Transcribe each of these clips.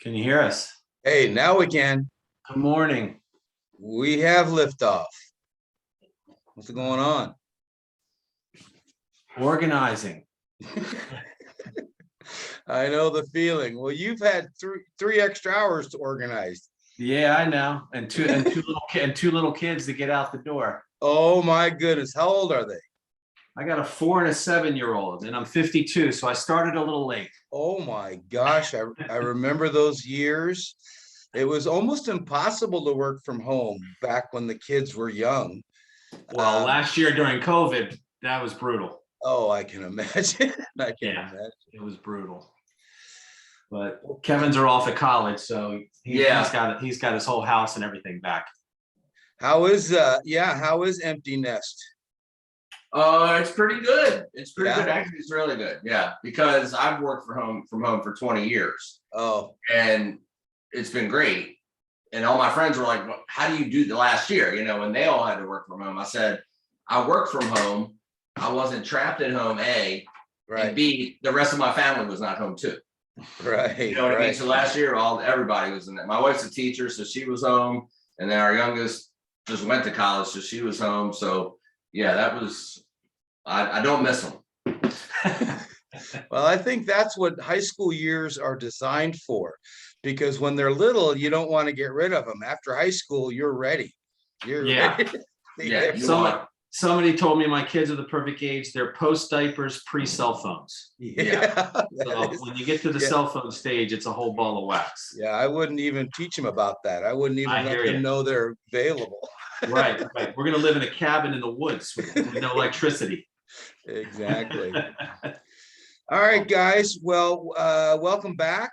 Can you hear us? Hey, now we can. Good morning. We have liftoff. What's going on? Organizing. I know the feeling. Well, you've had three extra hours to organize. Yeah, I know. And two little kids to get out the door. Oh my goodness. How old are they? I got a 4 and a 7-year-old, and I'm 52, so I started a little late. Oh my gosh. I remember those years. It was almost impossible to work from home back when the kids were young. Well, last year during COVID, that was brutal. Oh, I can imagine. I can Yeah, imagine. it was brutal. But Kevin's are off at college, so he's got his whole house and everything back. How is Empty Nest? It's pretty good. It's pretty Yeah? good. Actually, it's really good. Yeah, because I've worked from home for 20 years, Oh, and it's been great. And all my friends were like, well, "How do you do the last year?" You know, when they all had to work from home. I said, "I worked from home. I wasn't trapped at home. A, right. and B, the rest of my family was not home too. Right. You know what I mean? Right. So last year, everybody was in it. My wife's a teacher, so she was home, and then our youngest just went to college, so she was home. So yeah, that was. I don't miss them. Well, I think that's what high school years are designed for, because when they're little, you don't want to get rid of them. After high school, you're ready. You're Yeah. ready. Yeah. Somebody told me my kids are the perfect age. They're post diapers, pre cell phones. Yeah. So when you get to the cell phone stage, it's a whole ball of wax. Yeah, I wouldn't even teach them about that. I wouldn't even let them know they're available. Right. We're gonna live in a cabin in the woods with no electricity. Exactly. All right, guys. Well, welcome back.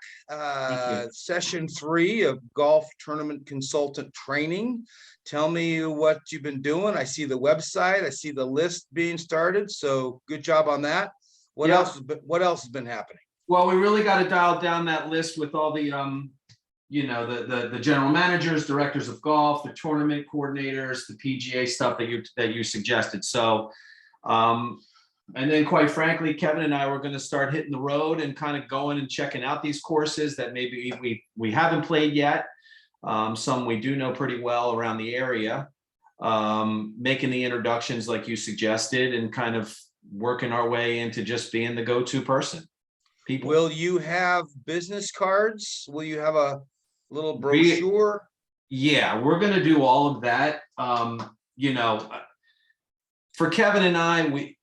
Session 3 of Golf Tournament Consultant Training. Tell me what you've been doing. I see the website. I see the list being started. So good job on that. What else has been happening? Well, we really got to dial down that list with all the the general managers, directors of golf, the tournament coordinators, the PGA stuff that you suggested. So and then quite frankly, Kevin and I were going to start hitting the road and kind of going and checking out these courses that maybe we haven't played yet. Some we do know pretty well around the area, making the introductions like you suggested and kind of working our way into just being the go-to person. People. Will you have business cards? Will you have a little brochure? Yeah, we're going to do all of that. For Kevin and I,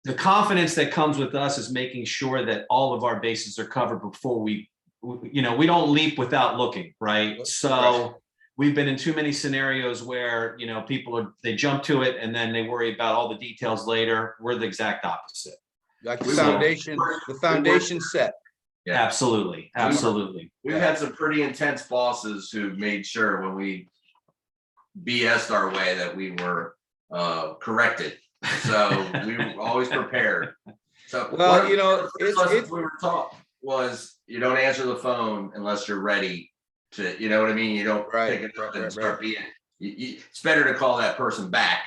the confidence that comes with us is making sure that all of our bases are covered before we don't leap without looking, right? So we've been in too many scenarios where, people they jump to it and then they worry about all the details later. We're the exact opposite. Like the foundation set. Yeah. Absolutely. We've had some pretty intense bosses who made sure when we BS'd our way that we were corrected. So we were always prepared. So well, we were taught was you don't answer the phone unless you're ready to, you know what I mean? You don't pick it up and start being. It's better to call that person back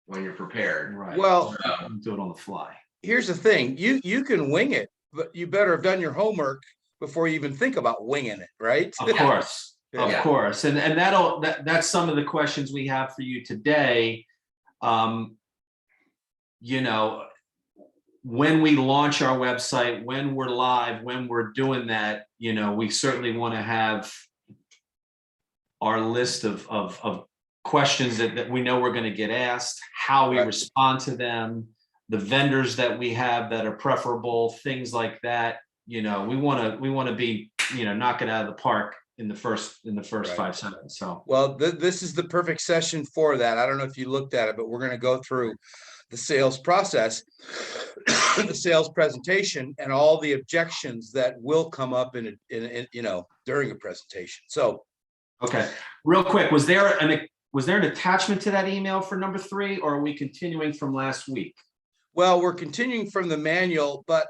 when you're prepared. Right. Well, do it on the fly. Here's the thing: you can wing it, but you better have done your homework before you even think about winging it, right? Of course, of course, and that's some of the questions we have for you today. When we launch our website, when we're live, when we're doing that, we certainly want to have our list of questions that we know we're going to get asked, how we respond to them, the vendors that we have that are preferable, things like that. We want to be, knock it out of the park in the first 5 seconds. So, well, this is the perfect session for that. I don't know if you looked at it, but we're going to go through the sales process, the sales presentation, and all the objections that will come up in during a presentation. So, okay, real quick, was there an attachment to that email for number 3, or are we continuing from last week? Well, we're continuing from the manual, but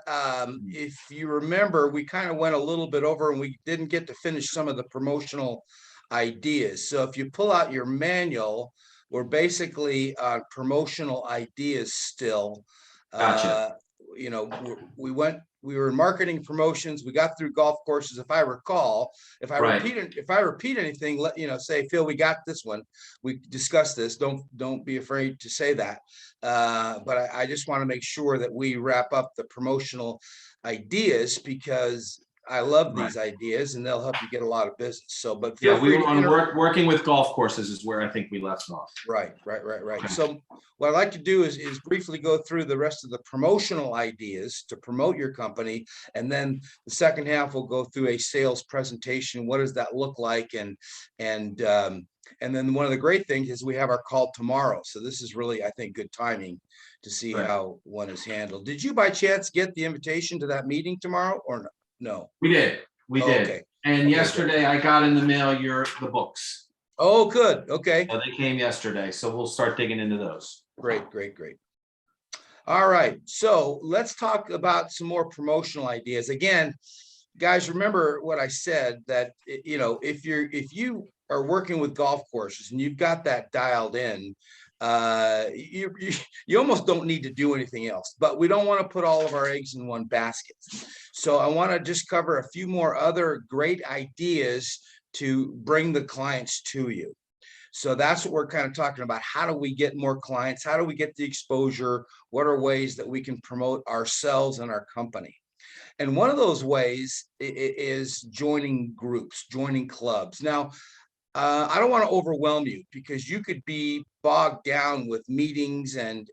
if you remember, we kind of went a little bit over and we didn't get to finish some of the promotional ideas. So if you pull out your manual, we're basically on promotional ideas still. Gotcha. you know, we were in marketing promotions, we got through golf courses. If I recall, if I Right. repeat anything, let, you know, say, Phil, we got this one. We discussed this. Don't be afraid to say that. But I just want to make sure that we wrap up the promotional ideas, because I love these ideas and they'll help you get a lot of business. So, but feel Yeah, we free were to on interrupt. working with golf courses is where I think we left off. Right. Okay. So what I'd like to do is briefly go through the rest of the promotional ideas to promote your company. And then the second half, we'll go through a sales presentation. What does that look like? And then one of the great things is we have our call tomorrow. So this is really, I think, good timing to see Right. how one is handled. Did you by chance get the invitation to that meeting tomorrow or no? We did. We Oh, did. okay. And Okay, yesterday I got in the mail the books. Oh, good. Okay. They came yesterday, so we'll start digging into those. Great. All right. So let's talk about some more promotional ideas. Again, guys, remember what I said, that, you know, if you are working with golf courses and you've got that dialed in, you almost don't need to do anything else, but we don't want to put all of our eggs in one basket. So I want to just cover a few more other great ideas to bring the clients to you. So that's what we're kind of talking about. How do we get more clients? How do we get the exposure? What are ways that we can promote ourselves and our company? And one of those ways is joining groups, joining clubs. Now, I don't want to overwhelm you, because you could be bogged down with meetings and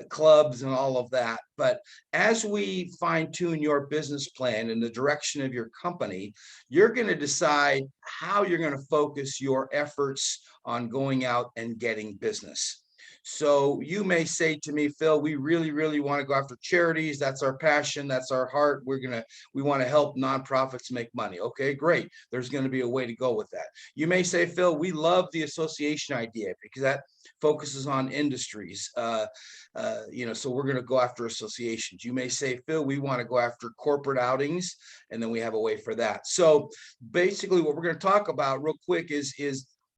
clubs and all of that. But as we fine tune your business plan and the direction of your company, you're going to decide how you're going to focus your efforts on going out and getting business. So you may say to me, Phil, we really want to go after charities. That's our passion. That's our heart. We want to help nonprofits make money. Okay, great. There's going to be a way to go with that. You may say, Phil, we love the association idea, because that focuses on industries. You know, so we're going to go after associations. You may say, Phil, we want to go after corporate outings, and then we have a way for that. So basically what we're going to talk about real quick is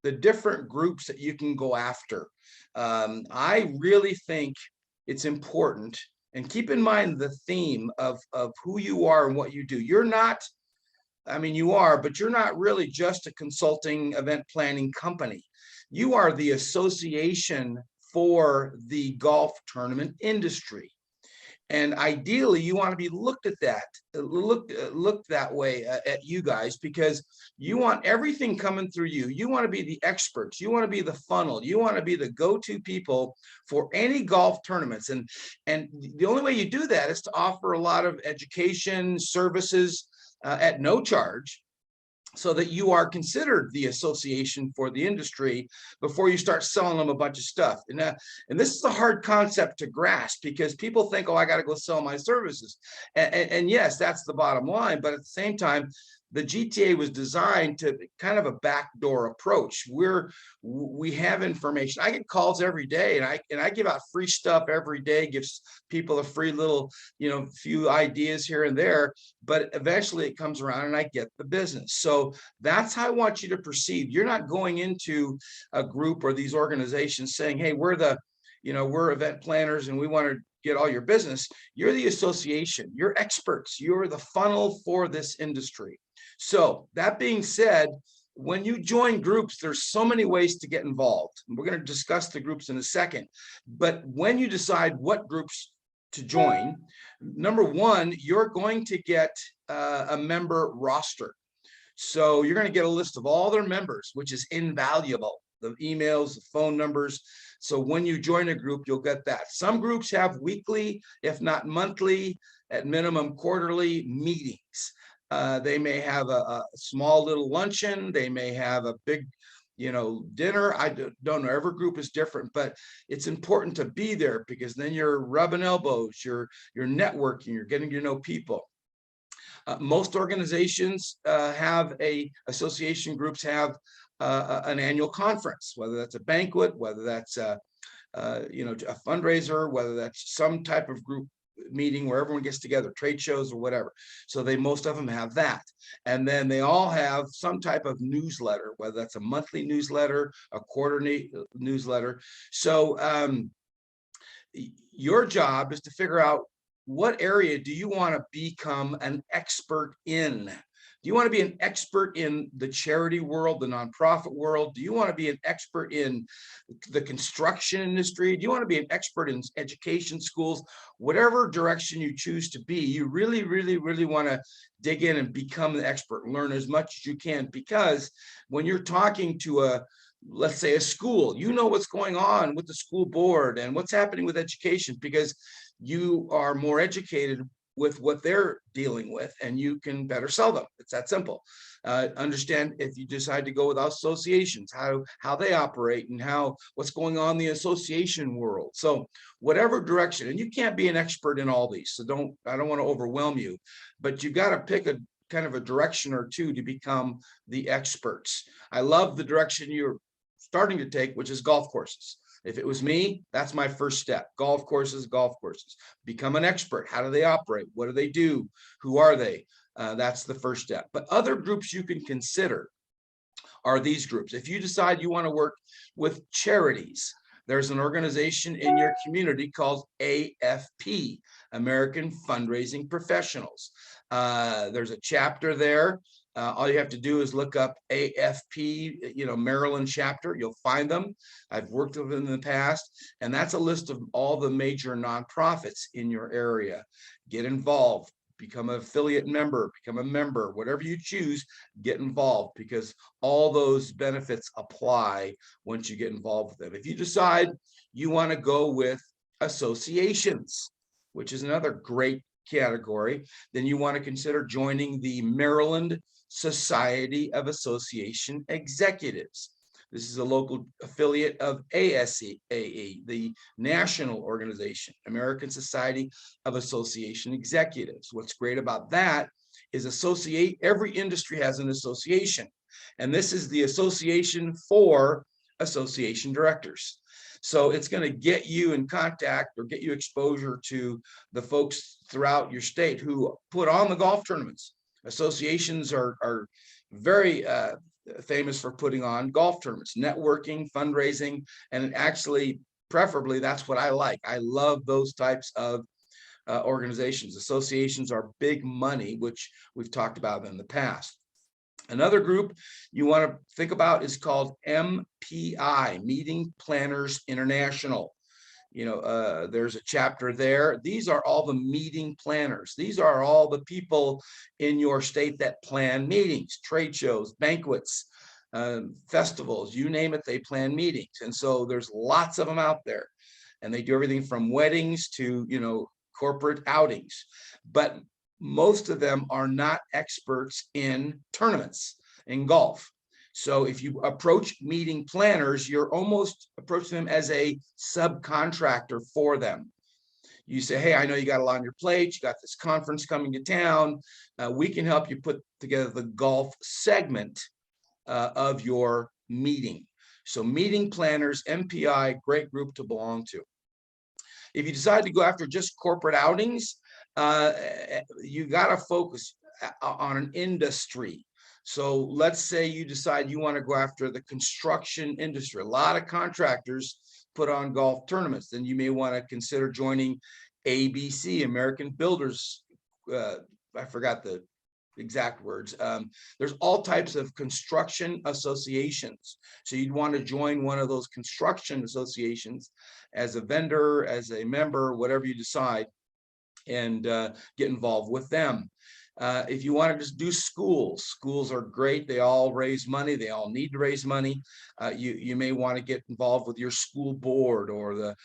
the different groups that you can go after. I really think it's important, and keep in mind the theme of who you are and what you do. You're not, I mean, you are, but you're not really just a consulting event planning company. You are the association for the golf tournament industry. And ideally, you want to be looked that way at you guys, because you want everything coming through you. You want to be the experts. You want to be the funnel. You want to be the go-to people for any golf tournaments. And the only way you do that is to offer a lot of education services at no charge, so that you are considered the association for the industry before you start selling them a bunch of stuff. And this is a hard concept to grasp, because people think, oh, I got to go sell my services. And yes, that's the bottom line. But at the same time, the GTA was designed to kind of a backdoor approach. We have information. I get calls every day, and I give out free stuff every day, gives people a free little, you know, few ideas here and there, but eventually it comes around and I get the business. So that's how I want you to perceive. You're not going into a group or these organizations saying, hey, we're event planners and we want to get all your business. You're the association, you're experts, you're the funnel for this industry. So that being said, when you join groups, there's so many ways to get involved. We're going to discuss the groups in a second. But when you decide what groups to join, number one, you're going to get a member roster. So you're going to get a list of all their members, which is invaluable. The emails, the phone numbers. So when you join a group, you'll get that. Some groups have weekly, if not monthly, at minimum quarterly meetings. They may have a small little luncheon. They may have a big, dinner. I don't know. Every group is different, but it's important to be there, because then you're rubbing elbows, you're networking, you're getting to know people. Most organizations association groups have an annual conference, whether that's a banquet, whether that's a fundraiser, whether that's some type of group meeting where everyone gets together, trade shows or whatever. So most of them have that. And then they all have some type of newsletter, whether that's a monthly newsletter, a quarterly newsletter. So your job is to figure out what area do you want to become an expert in? Do you want to be an expert in the charity world, the nonprofit world? Do you want to be an expert in the construction industry? Do you want to be an expert in education schools? Whatever direction you choose to be, you really, really, really want to dig in and become the expert, learn as much as you can, because when you're talking to let's say a school, you know what's going on with the school board and what's happening with education, because you are more educated with what they're dealing with, and you can better sell them. It's that simple. Understand if you decide to go with associations, how they operate and what's going on in the association world. So whatever direction, and you can't be an expert in all these. So I don't want to overwhelm you, but you got to pick a kind of a direction or two to become the experts. I love the direction you're starting to take, which is golf courses. If it was me, that's my first step. Golf courses. Become an expert. How do they operate? What do they do? Who are they? That's the first step. But other groups you can consider are these groups. If you decide you want to work with charities, there's an organization in your community called AFP, American Fundraising Professionals. There's a chapter there. All you have to do is look up AFP, Maryland chapter. You'll find them. I've worked with them in the past, and that's a list of all the major nonprofits in your area. Get involved, become an affiliate member, become a member, whatever you choose, get involved, because all those benefits apply once you get involved with them. If you decide you want to go with associations, which is another great category, then you want to consider joining the Maryland Society of Association Executives. This is a local affiliate of ASAE, the national organization, American Society of Association Executives. What's great about that is every industry has an association, and this is the association for association directors. So it's going to get you in contact or get you exposure to the folks throughout your state who put on the golf tournaments. Associations are very famous for putting on golf tournaments, networking, fundraising, and actually, preferably, that's what I like. I love those types of organizations. Associations are big money, which we've talked about in the past. Another group you want to think about is called MPI, Meeting Planners International. There's a chapter there. These are all the meeting planners. These are all the people in your state that plan meetings, trade shows, banquets, festivals, you name it, they plan meetings. And so there's lots of them out there, and they do everything from weddings to, corporate outings. But most of them are not experts in tournaments in golf. So if you approach meeting planners, you're almost approaching them as a subcontractor for them. You say, hey, I know you got a lot on your plate. You got this conference coming to town. We can help you put together the golf segment of your meeting. So meeting planners, MPI, great group to belong to. If you decide to go after just corporate outings, you got to focus on an industry. So let's say you decide you want to go after the construction industry. A lot of contractors put on golf tournaments. Then you may want to consider joining ABC, American Builders. I forgot the exact words. There's all types of construction associations. So you'd want to join one of those construction associations as a vendor, as a member, whatever you decide, and get involved with them. If you want to just do schools are great. They all raise money. They all need to raise money. You may want to get involved with your school board or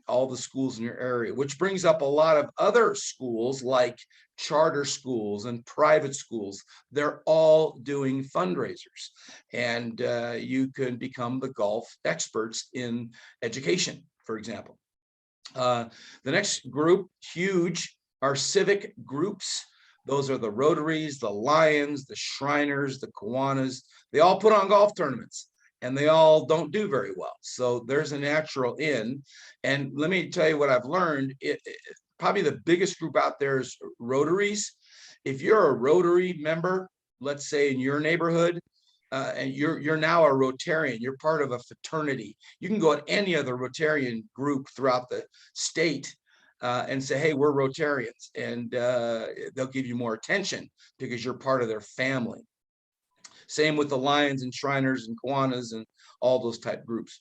all the schools in your area, which brings up a lot of other schools like charter schools and private schools. They're all doing fundraisers, and you can become the golf experts in education, for example. The next group, huge, are civic groups. Those are the Rotaries, the Lions, the Shriners, the Kiwanis. They all put on golf tournaments, and they all don't do very well. So there's a natural in. And let me tell you what I've learned. Probably the biggest group out there is Rotaries. If you're a Rotary member, let's say in your neighborhood, and you're now a Rotarian. You're part of a fraternity. You can go at any other Rotarian group throughout the state and say, hey, we're Rotarians, and they'll give you more attention because you're part of their family. Same with the Lions and Shriners and Kiwanis and all those type groups.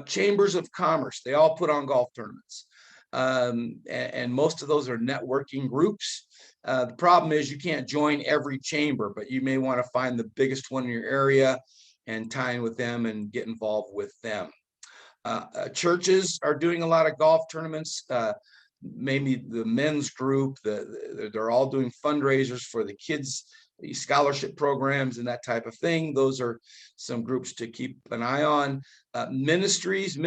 Chambers of commerce, they all put on golf tournaments. And most of those are networking groups. The problem is you can't join every chamber, but you may want to find the biggest one in your area and tie in with them and get involved with them. Churches are doing a lot of golf tournaments. Maybe the men's group, they're all doing fundraisers for the kids, the scholarship programs and that type of thing. Those are some groups to keep an eye on. Ministries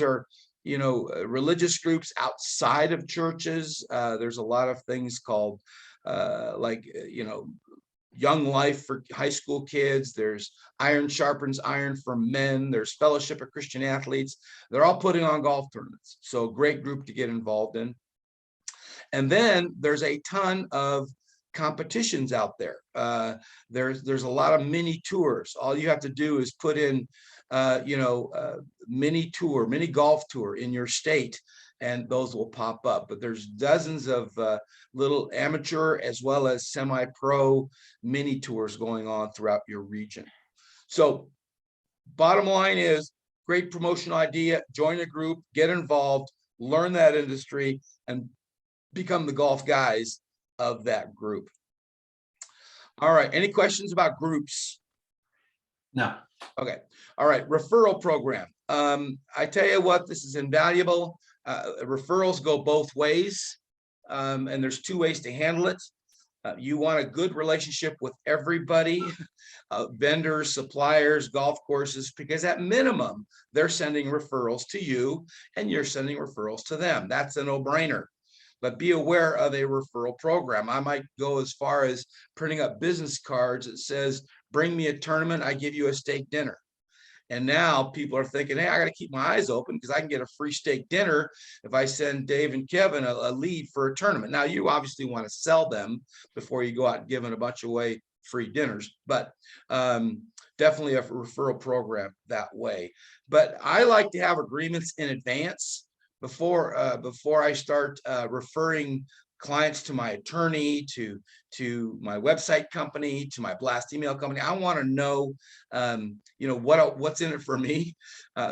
are, religious groups outside of churches. There's a lot of things called Young Life for high school kids. There's Iron Sharpens Iron for men. There's Fellowship of Christian Athletes. They're all putting on golf tournaments. So great group to get involved in. And then there's a ton of competitions out there. There's a lot of mini tours. All you have to do is put in, mini golf tour in your state, and those will pop up. But there's dozens of little amateur as well as semi-pro mini tours going on throughout your region. So bottom line is, great promotional idea, join a group, get involved, learn that industry, and become the golf guys of that group. All right, any questions about groups? No. Okay, all right, referral program. I tell you what, this is invaluable. Referrals go both ways, and there's two ways to handle it. You want a good relationship with everybody, vendors, suppliers, golf courses, because at minimum, they're sending referrals to you and you're sending referrals to them. That's a no-brainer. But be aware of a referral program. I might go as far as printing up business cards that says, bring me a tournament, I give you a steak dinner. And now people are thinking, hey, I got to keep my eyes open because I can get a free steak dinner if I send Dave and Kevin a lead for a tournament. Now, you obviously want to sell them before you go out and giving a bunch away free dinners, but definitely a referral program that way. But I like to have agreements in advance before I start referring clients to my attorney, to my website company, to my blast email company. I want to know, what's in it for me.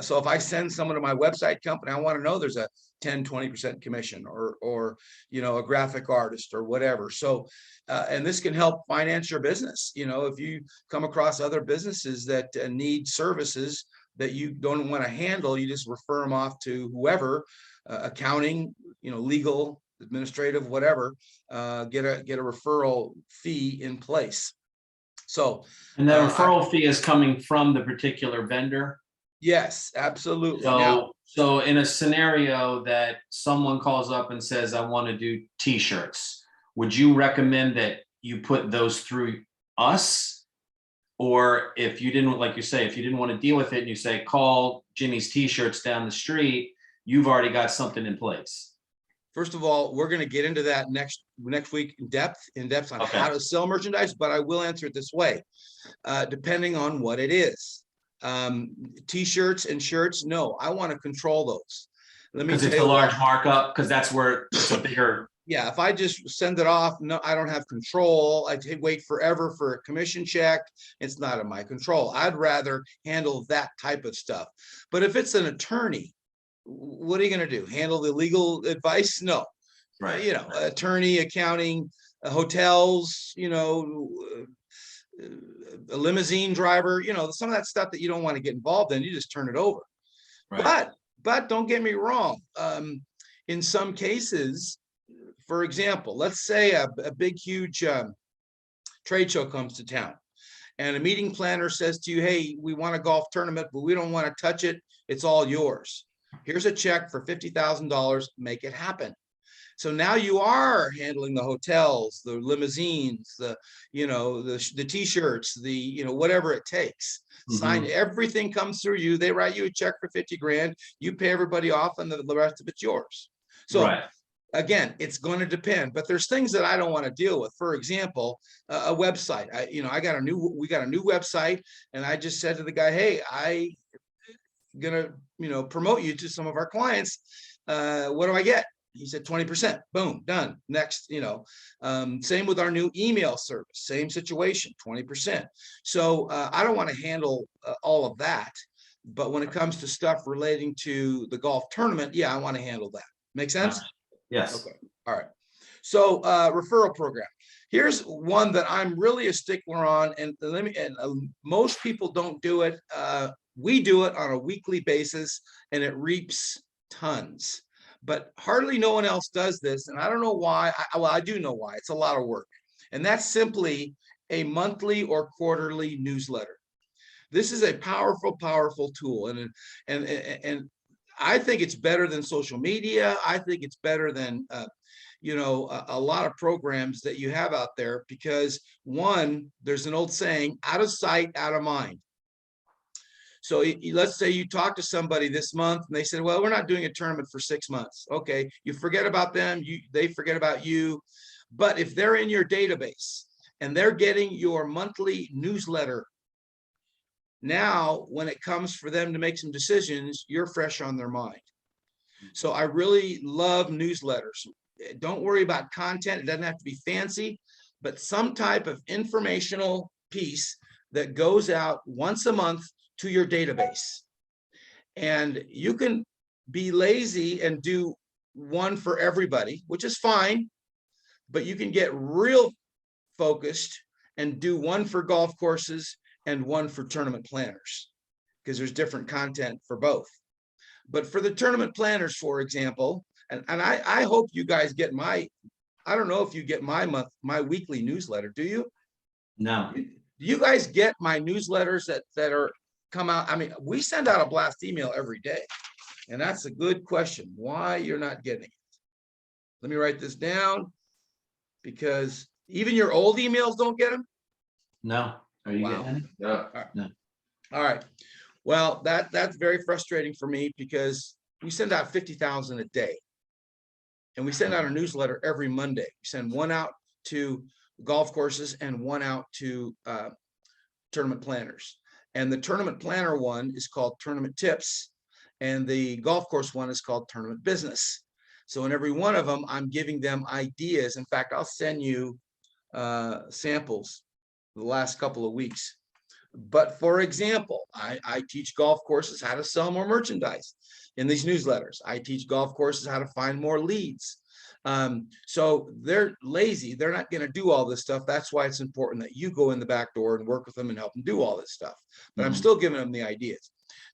So if I send someone to my website company, I want to know there's a 10-20% commission or a graphic artist or whatever. So and this can help finance your business. If you come across other businesses that need services that you don't want to handle, you just refer them off to whoever, accounting, legal, administrative, whatever, get a referral fee in place. So, and the referral fee is coming from the particular vendor. Yes, absolutely. So in a scenario that someone calls up and says, I want to do t-shirts, would you recommend that you put those through us? Or if you didn't, like you say, if you didn't want to deal with it and you say, call Jimmy's t-shirts down the street, you've already got something in place. First of all, we're going to get into that next week in depth on how to sell merchandise, but I will answer it this way, depending on what it is. T-shirts and shirts, no, I want to control those. Let me tell you, because it's a large markup, because that's where it's a bigger. Yeah, if I just send it off, no, I don't have control. I wait forever for a commission check. It's not in my control. I'd rather handle that type of stuff. But if it's an attorney, what are you going to do? Handle the legal advice? No. Right. Attorney, accounting, hotels, a limousine driver, some of that stuff that you don't want to get involved in, you just turn it over. Right. But don't get me wrong. In some cases, for example, let's say a big, huge trade show comes to town and a meeting planner says to you, hey, we want a golf tournament, but we don't want to touch it. It's all yours. Here's a check for $50,000, make it happen. So now you are handling the hotels, the limousines, the t-shirts, whatever it takes. Sign, everything comes through you. They write you a check for 50 grand. You pay everybody off and the rest of it's yours. So again, it's going to depend, but there's things that I don't want to deal with. For example, a website. We got a new website, and I just said to the guy, hey, I gonna, promote you to some of our clients. What do I get? He said 20%. Boom, done. Next, same with our new email service, same situation, 20%. So I don't want to handle all of that. But when it comes to stuff relating to the golf tournament, yeah, I want to handle that. Make sense? Yes. Okay. All right. So referral program. Here's one that I'm really a stickler on, and most people don't do it. We do it on a weekly basis, and it reaps tons. But hardly no one else does this, and I don't know why. Well, I do know why. It's a lot of work, and that's simply a monthly or quarterly newsletter. This is a powerful, powerful tool, and I think it's better than social media. I think it's better than a lot of programs that you have out there, because one, there's an old saying, out of sight, out of mind. So let's say you talk to somebody this month and they said, well, we're not doing a tournament for 6 months. Okay, you forget about them, they forget about you. But if they're in your database and they're getting your monthly newsletter, now when it comes for them to make some decisions, you're fresh on their mind. So I really love newsletters. Don't worry about content. It doesn't have to be fancy, but some type of informational piece that goes out once a month to your database. And you can be lazy and do one for everybody, which is fine, but you can get real focused and do one for golf courses and one for tournament planners, because there's different content for both. But for the tournament planners, for example, and I hope you guys get I don't know if you get my weekly newsletter. Do you? No. Do you guys get my newsletters that are come out? I mean, we send out a blast email every day, and that's a good question. Why you're not getting it? Let me write this down, because even your old emails don't get them. No. Are you Wow. getting it? Yeah. No. All right. Well, that's very frustrating for me, because we send out 50,000 a day, and we send out a newsletter every Monday. We send one out to golf courses and one out to tournament planners. And the tournament planner one is called Tournament Tips, and the golf course one is called Tournament Business. So in every one of them, I'm giving them ideas. In fact, I'll send you samples the last couple of weeks. But for example, I teach golf courses how to sell more merchandise in these newsletters. I teach golf courses how to find more leads. So they're lazy. They're not going to do all this stuff. That's why it's important that you go in the back door and work with them and help them do all this stuff. But I'm still giving them the ideas.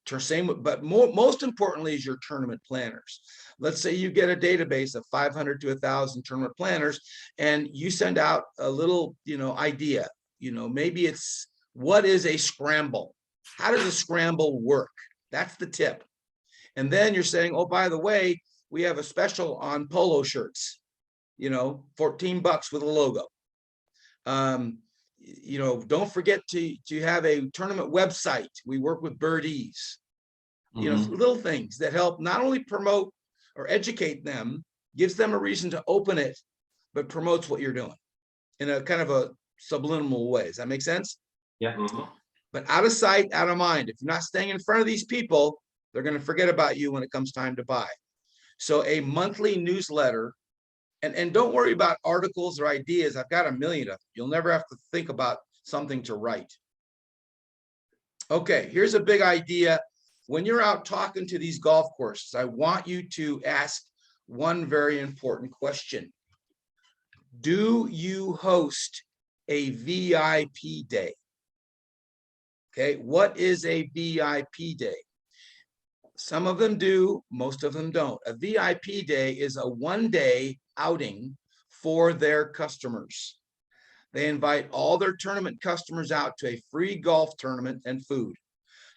But most importantly is your tournament planners. Let's say you get a database of 500 to 1,000 tournament planners, and you send out a little, idea. Maybe it's, what is a scramble? How does a scramble work? That's the tip. And then you're saying, oh, by the way, we have a special on polo shirts, $14 with a logo. Don't forget to have a tournament website. We work with Birdies, little things that help not only promote or educate them, gives them a reason to open it, but promotes what you're doing in a kind of a subliminal way. Does that make sense? Yeah. But out of sight, out of mind. If you're not staying in front of these people, they're going to forget about you when it comes time to buy. So a monthly newsletter, and don't worry about articles or ideas. I've got a million of them. You'll never have to think about something to write. Okay, here's a big idea. When you're out talking to these golf courses, I want you to ask one very important question. Do you host a VIP day? Okay, what is a VIP day? Some of them do, most of them don't. A VIP day is a one-day outing for their customers. They invite all their tournament customers out to a free golf tournament and food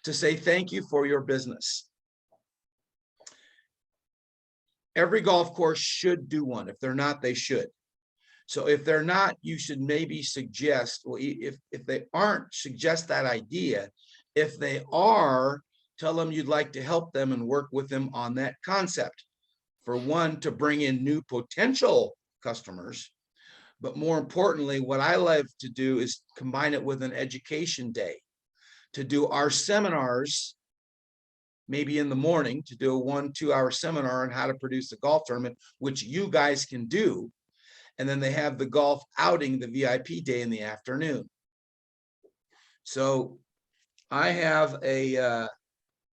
to say thank you for your business. Every golf course should do one. If they're not, they should. So if they're not, you should maybe suggest, well, if they aren't, suggest that idea. If they are, tell them you'd like to help them and work with them on that concept. for one, to bring in new potential customers. But more importantly, what I love to do is combine it with an education day, to do our seminars, maybe in the morning, to do a 1-2 hour seminar on how to produce a golf tournament, which you guys can do. And then they have the golf outing, the VIP day, in the afternoon. So I have a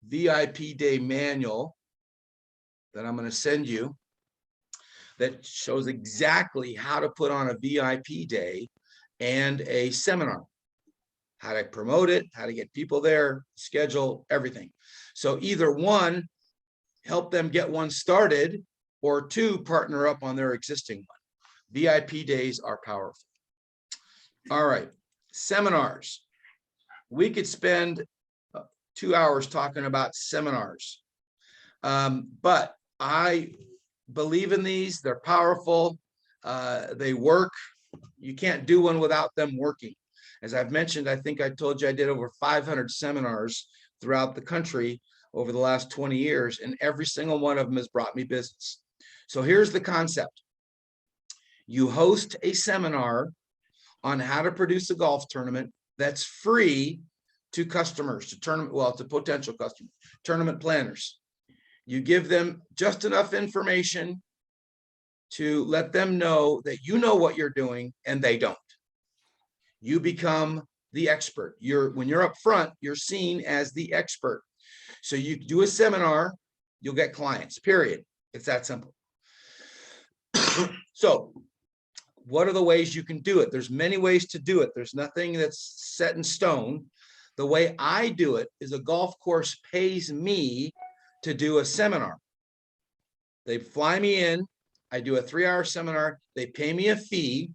VIP day manual that I'm going to send you that shows exactly how to put on a VIP day and a seminar, how to promote it, how to get people there, schedule, everything. So either one, help them get one started, or two, partner up on their existing one. VIP days are powerful. All right, seminars. We could spend 2 hours talking about seminars, but I believe in these. They're powerful. They work. You can't do one without them working. As I've mentioned, I think I told you I did over 500 seminars throughout the country over the last 20 years, and every single one of them has brought me business. So here's the concept. You host a seminar on how to produce a golf tournament that's free to customers, to potential customers, tournament planners. You give them just enough information to let them know that you know what you're doing and they don't. You become the expert. When you're up front, you're seen as the expert. So you do a seminar, you'll get clients, period. It's that simple. So what are the ways you can do it? There's many ways to do it. There's nothing that's set in stone. The way I do it is a golf course pays me to do a seminar. They fly me in, I do a 3-hour seminar, they pay me a fee,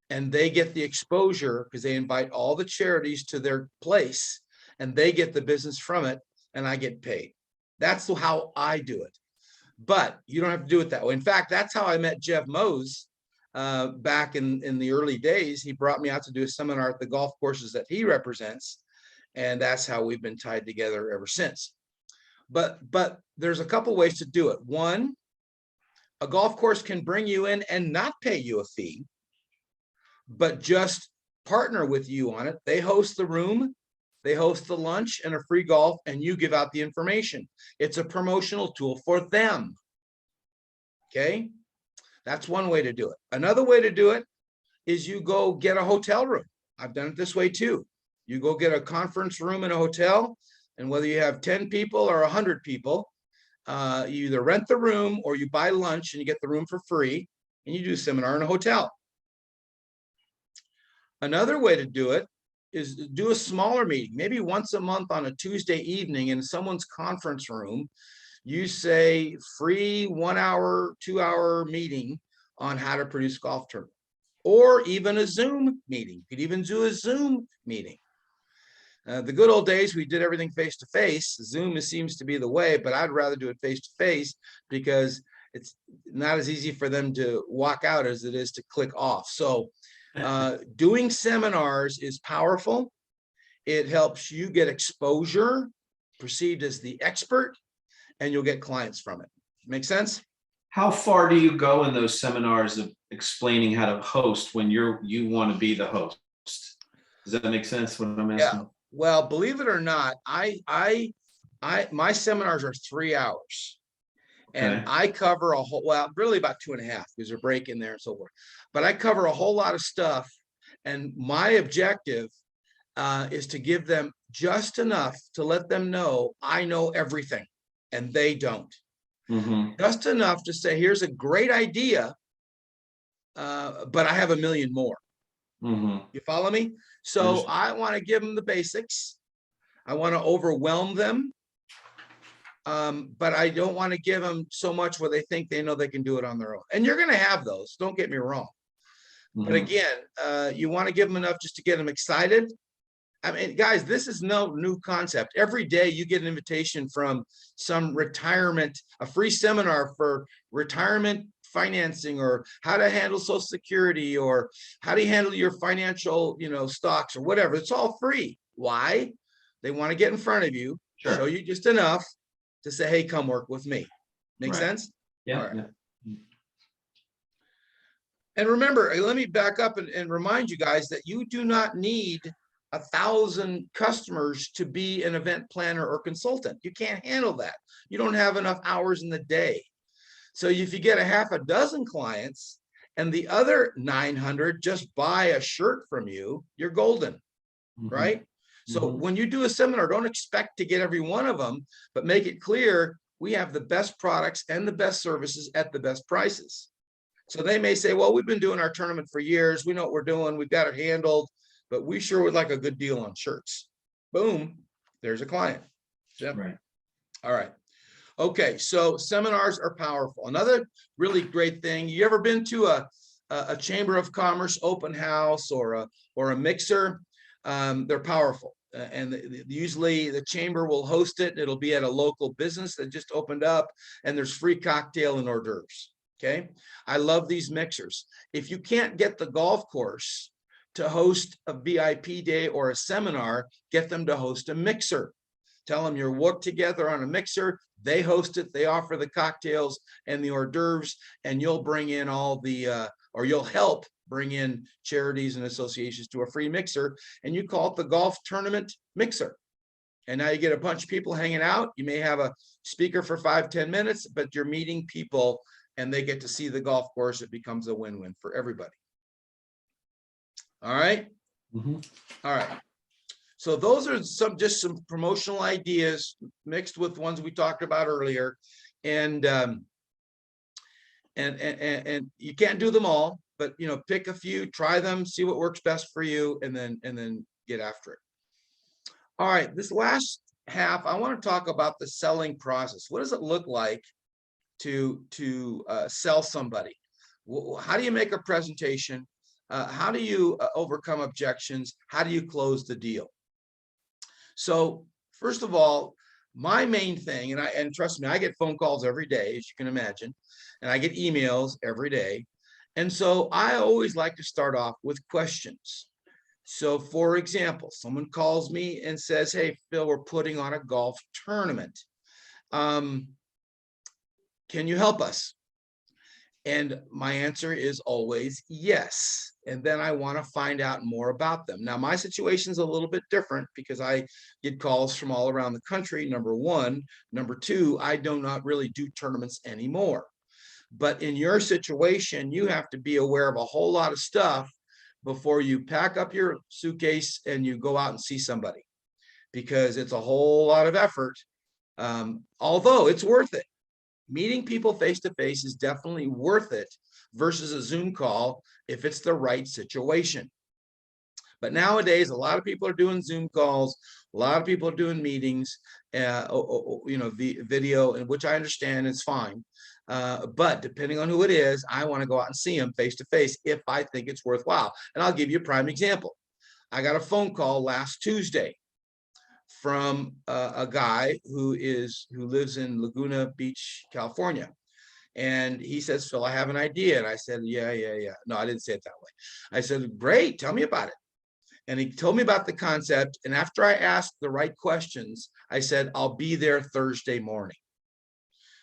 and they get the exposure because they invite all the charities to their place and they get the business from it and I get paid. That's how I do it. But you don't have to do it that way. In fact, that's how I met Jeff Mose back in the early days. He brought me out to do a seminar at the golf courses that he represents. And that's how we've been tied together ever since. But there's a couple ways to do it. One, a golf course can bring you in and not pay you a fee, but just partner with you on it. They host the room, they host the lunch and a free golf, and you give out the information. It's a promotional tool for them. Okay, that's one way to do it. Another way to do it is you go get a hotel room. I've done it this way too. You go get a conference room in a hotel, and whether you have 10 people or 100 people, you either rent the room or you buy lunch and you get the room for free, and you do a seminar in a hotel. Another way to do it is do a smaller meeting, maybe once a month on a Tuesday evening in someone's conference room. You say free 1 hour, 2 hour meeting on how to produce golf tournament, or even a Zoom meeting. You could even do a Zoom meeting. The good old days, we did everything face to face. Zoom seems to be the way, but I'd rather do it face to face because it's not as easy for them to walk out as it is to click off. So doing seminars is powerful. It helps you get exposure, perceived as the expert, and you'll get clients from it. Make sense? How far do you go in those seminars of explaining how to host when you want to be the host? Does that make sense what I'm asking? Yeah. Well, believe it or not, my seminars are 3 hours. And I cover a whole, well, really about 2.5 because there's a break in there and so forth. But I cover a whole lot of stuff. And my objective is to give them just enough to let them know I know everything and they don't. Mm-hmm. Just enough to say, here's a great idea, but I have a million more. Mm-hmm. You follow me? So I want to give them the basics. I want to overwhelm them. But I don't want to give them so much where they think they know they can do it on their own. And you're going to have those, don't get me wrong. Mm-hmm. But again, you want to give them enough just to get them excited. I mean, guys, this is no new concept. Every day you get an invitation from some retirement, a free seminar for retirement financing, or how to handle Social Security, or how do you handle your financial, stocks or whatever. It's all free. Why? They want to get in front of you, show you just enough to say, hey, come work with me. Make sense? Yeah. All right. Yeah. And remember, let me back up and remind you guys that you do not need 1,000 customers to be an event planner or consultant. You can't handle that. You don't have enough hours in the day. So if you get a half a dozen clients and the other 900 just buy a shirt from you, you're golden, Mhm. right? So Mhm. when you do a seminar, don't expect to get every one of them, but make it clear we have the best products and the best services at the best prices. So they may say, well, we've been doing our tournament for years. We know what we're doing. We've got it handled, but we sure would like a good deal on shirts. Boom, there's a client. Yep. Right. All right. Okay, so seminars are powerful. Another really great thing, you ever been to a Chamber of Commerce open house or a mixer? They're powerful. And usually the chamber will host it. It'll be at a local business that just opened up, and there's free cocktail and hors d'oeuvres. Okay, I love these mixers. If you can't get the golf course to host a VIP day or a seminar, get them to host a mixer. Tell them you're worked together on a mixer. They host it. They offer the cocktails and the hors d'oeuvres, and you'll bring in all the, or you'll help bring in charities and associations to a free mixer, and you call it the golf tournament mixer. And now you get a bunch of people hanging out. You may have a speaker for 5-10 minutes, but you're meeting people and they get to see the golf course. It becomes a win-win for everybody. All right. Mhm. All right. So those are just some promotional ideas mixed with ones we talked about earlier. And you can't do them all, but pick a few, try them, see what works best for you, and then get after it. All right, this last half, I want to talk about the selling process. What does it look like to sell somebody? How do you make a presentation? How do you overcome objections? How do you close the deal? So first of all, my main thing, and trust me, I get phone calls every day, as you can imagine, and I get emails every day. And so I always like to start off with questions. So for example, someone calls me and says, hey, Phil, we're putting on a golf tournament. Can you help us? And my answer is always yes. And then I want to find out more about them. Now, my situation is a little bit different because I get calls from all around the country, number one. Number two, I do not really do tournaments anymore. But in your situation, you have to be aware of a whole lot of stuff before you pack up your suitcase and you go out and see somebody, because it's a whole lot of effort, although it's worth it. Meeting people face-to-face is definitely worth it versus a Zoom call if it's the right situation. But nowadays, a lot of people are doing Zoom calls. A lot of people are doing meetings, the video, and which I understand is fine. But depending on who it is, I want to go out and see them face-to-face if I think it's worthwhile. And I'll give you a prime example. I got a phone call last Tuesday from a guy who lives in Laguna Beach, California. And he says, Phil, I have an idea. And I said, yeah. No, I didn't say it that way. I said, great, tell me about it. And he told me about the concept. And after I asked the right questions, I said, I'll be there Thursday morning.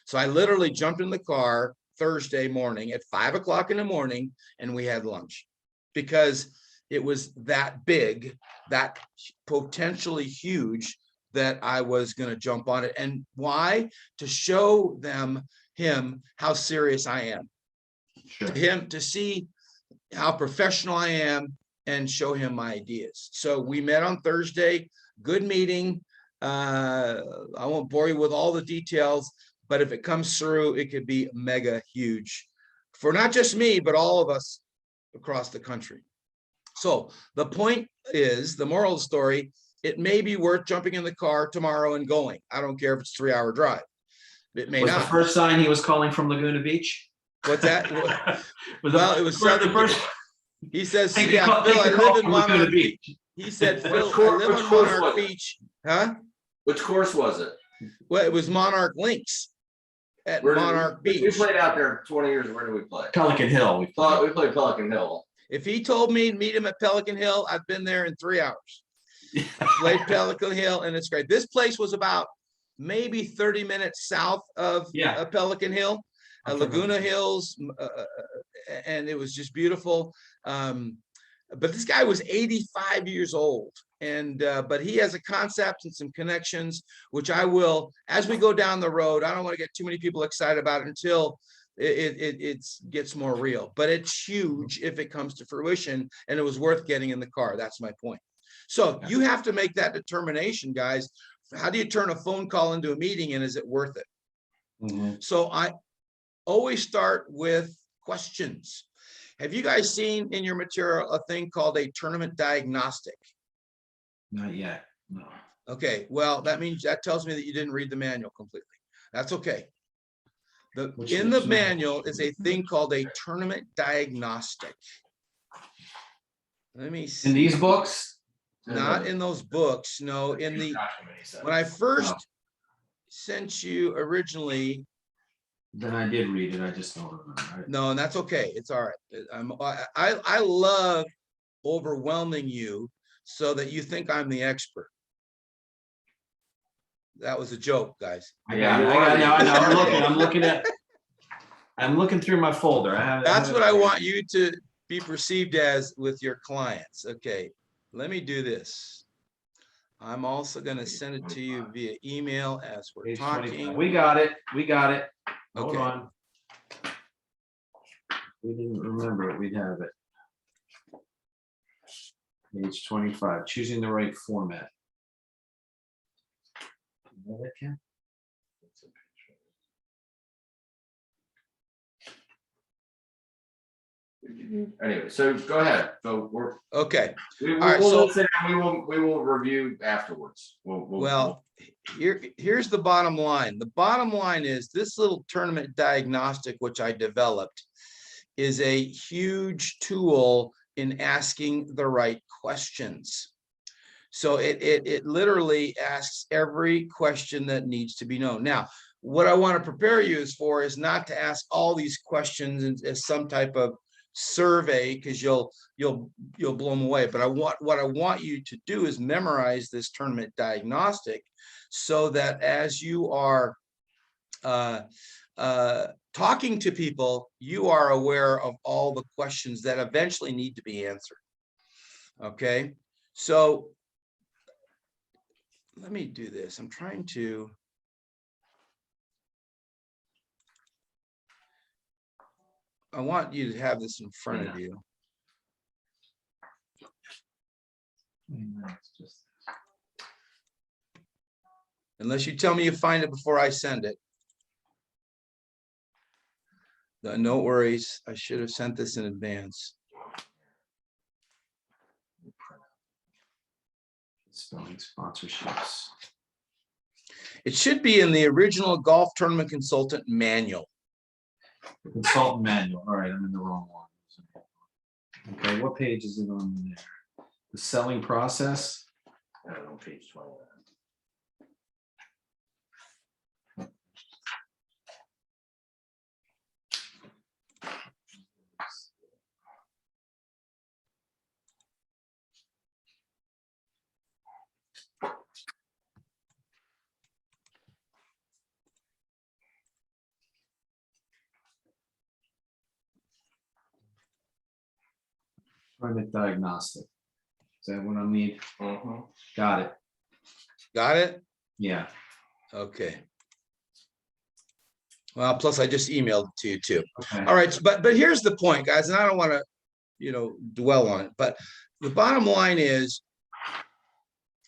So I literally jumped in the car Thursday morning at 5 o'clock in the morning, and we had lunch, because it was that big, that potentially huge, that I was going to jump on it. And why? To show him how serious I am. Sure. To him, to see how professional I am and show him my ideas. So we met on Thursday. Good meeting. I won't bore you with all the details, but if it comes through, it could be mega huge for not just me, but all of us across the country. So the point is, the moral of the story, it may be worth jumping in the car tomorrow and going. I don't care if it's a 3-hour drive. It may Was not. the first sign he was calling from Laguna Beach? What's that? Well, it was the first. He says, Take yeah, call, Phil, I live in Laguna Monarch Beach. Beach. He said, Phil, course- I live which on course Monarch was it? Beach. Huh? Which course was it? Well, it was Monarch Links at Monarch We Beach. played out there 20 years. Where did we play? Pelican Hill. We played Pelican Hill. If he told me to meet him at Pelican Hill, I've been there in 3 hours. I played Pelican Hill, and it's great. This place was about maybe 30 minutes south of Yeah. Pelican Hill. Laguna Hills, and it was just beautiful. But this guy was 85 years old, and but he has a concept and some connections, which I will, as we go down the road, I don't want to get too many people excited about it until it gets more real, but it's huge if it comes to fruition, and it was worth getting in the car. That's my point. So you have to make that determination, guys. How do you turn a phone call into a meeting, and is it worth it? So I always start with questions. Have you guys seen in your material a thing called a tournament diagnostic? Not yet, no. Okay, well, that tells me that you didn't read the manual completely. That's okay. In the manual is a thing called a tournament diagnostic. Let me see. In these books? Not in those books, no. When I first sent you originally. Then I did read it, I just don't remember. No, and that's okay. It's all right. I love overwhelming you so that you think I'm the expert. That was a joke, guys. I know. I'm looking through my folder. That's what I want you to be perceived as with your clients. Okay, let me do this. I'm also going to send it to you via email as we're talking. We got it. Hold Okay. on. We didn't remember it. We'd have it. Page 25, choosing the right format. You know that, Ken? Anyway, so go ahead. So Okay. we right, will so- sit down, we will review afterwards. Well, here's the bottom line. The bottom line is this little tournament diagnostic, which I developed, is a huge tool in asking the right questions. So it literally asks every question that needs to be known. Now, what I want to prepare you is not to ask all these questions as some type of survey, because you'll blow them away. But what I want you to do is memorize this tournament diagnostic, so that as you are talking to people, you are aware of all the questions that eventually need to be answered. Okay, so let me do this. I'm trying to. I want you to have this in front of you. Unless you tell me you find it before I send it. No worries. I should have sent this in advance. Spelling sponsorships. It should be in the original Golf Tournament Consultant Manual. The consultant manual. All right, I'm in the wrong one. Okay, what page is it on there? The selling process. I don't know, page 29. Tournament diagnostic. Is that what I need? Got it. Got it? Yeah. Okay. Well, plus I just emailed it to you too. Okay. All right, but here's the point, guys, and I don't want to, dwell on it, but the bottom line is,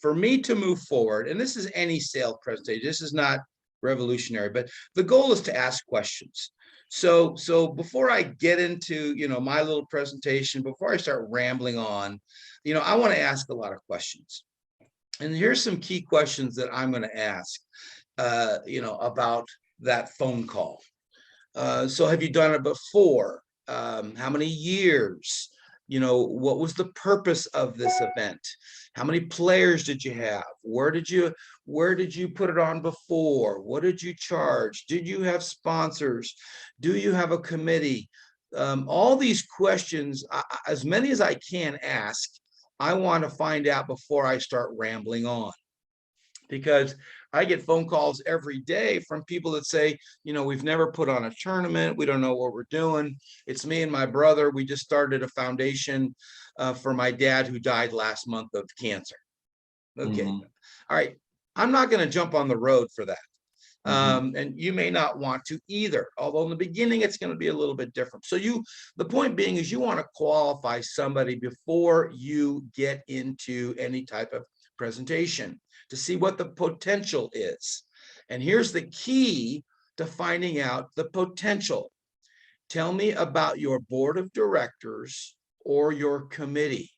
for me to move forward, and this is any sales presentation, this is not revolutionary, but the goal is to ask questions. So before I get into, my little presentation, before I start rambling on, I want to ask a lot of questions. And here's some key questions that I'm going to ask, about that phone call. So have you done it before? How many years? What was the purpose of this event? How many players did you have? Where did you put it on before? What did you charge? Did you have sponsors? Do you have a committee? All these questions, as many as I can ask, I want to find out before I start rambling on. Because I get phone calls every day from people that say, we've never put on a tournament. We don't know what we're doing. It's me and my brother. We just started a foundation for my dad who died last month of cancer. Okay. Mhm. All right. I'm not going to jump on the road for that. Mhm. And you may not want to either, although in the beginning it's going to be a little bit different. So the point being is you want to qualify somebody before you get into any type of presentation to see what the potential is. And here's the key to finding out the potential. Tell me about your board of directors or your committee.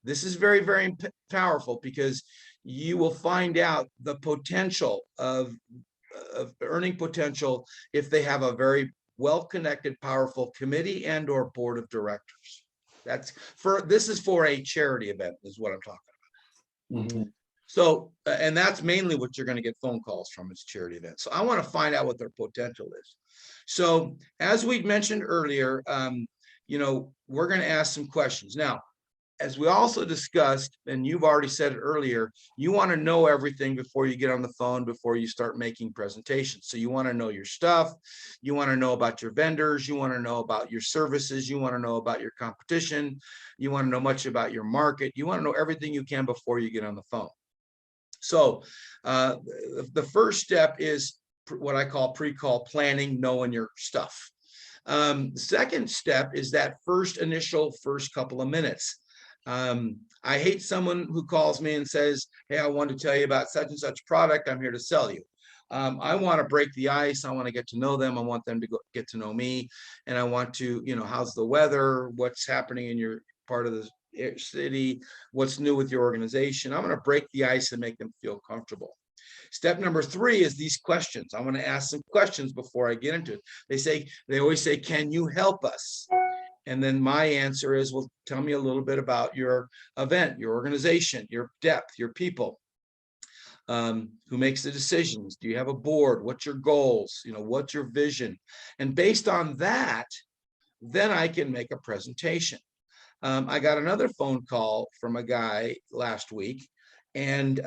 This is very, very powerful because you will find out the potential of earning potential if they have a very well-connected, powerful committee and or board of directors. This is for a charity event is what I'm talking about. Mhm. So, and that's mainly what you're going to get phone calls from is charity events. So I want to find out what their potential is. So as we mentioned earlier, we're going to ask some questions. Now, as we also discussed, and you've already said it earlier, you want to know everything before you get on the phone, before you start making presentations. So you want to know your stuff. You want to know about your vendors. You want to know about your services. You want to know about your competition. You want to know much about your market. You want to know everything you can before you get on the phone. So the first step is what I call pre-call planning, knowing your stuff. The second step is that first couple of minutes. I hate someone who calls me and says, hey, I want to tell you about such and such product. I'm here to sell you. I want to break the ice. I want to get to know them. I want them to get to know me. And I want to, how's the weather? What's happening in your part of the city? What's new with your organization? I'm going to break the ice and make them feel comfortable. Step number 3 is these questions. I want to ask some questions before I get into it. They always say, can you help us? And then my answer is, well, tell me a little bit about your event, your organization, your depth, your people. Who makes the decisions? Do you have a board? What's your goals? What's your vision? And based on that, then I can make a presentation. I got another phone call from a guy last week, and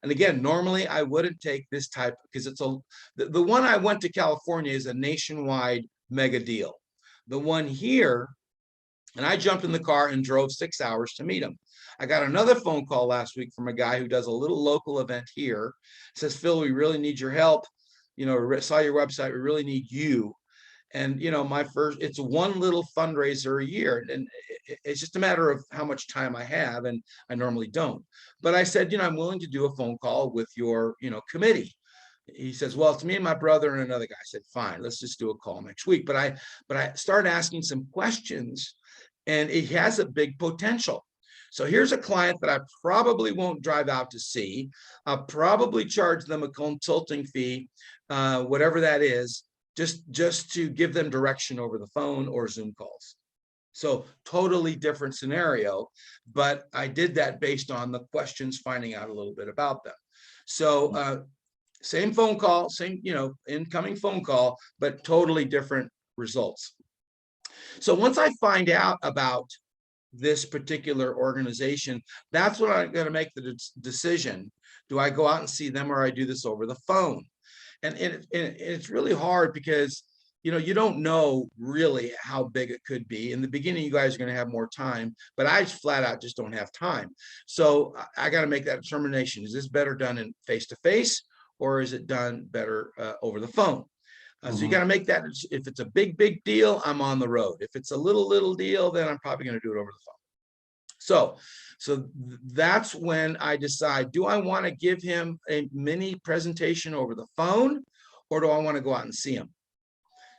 again, normally I wouldn't take this type because the one I went to California is a nationwide mega deal. The one here, and I jumped in the car and drove 6 hours to meet him. I got another phone call last week from a guy who does a little local event here. Says, Phil, we really need your help. Saw your website. We really need you. And, it's one little fundraiser a year. And it's just a matter of how much time I have. And I normally don't. But I said, I'm willing to do a phone call with your, committee. He says, well, it's me and my brother and another guy. I said, fine, let's just do a call next week. But I started asking some questions, and it has a big potential. So here's a client that I probably won't drive out to see. I'll probably charge them a consulting fee, whatever that is, just to give them direction over the phone or Zoom calls. So totally different scenario, but I did that based on the questions, finding out a little bit about them. So same phone call, same, incoming phone call, but totally different results. So once I find out about this particular organization, that's when I'm going to make the decision. Do I go out and see them, or I do this over the phone? And it's really hard because, you don't know really how big it could be. In the beginning, you guys are going to have more time, but I flat out just don't have time. So I got to make that determination. Is this better done in face-to-face, or is it done better over the phone? So you got to make that. If it's a big deal, I'm on the road. If it's a little deal, then I'm probably going to do it over the phone. So that's when I decide, do I want to give him a mini presentation over the phone, or do I want to go out and see him?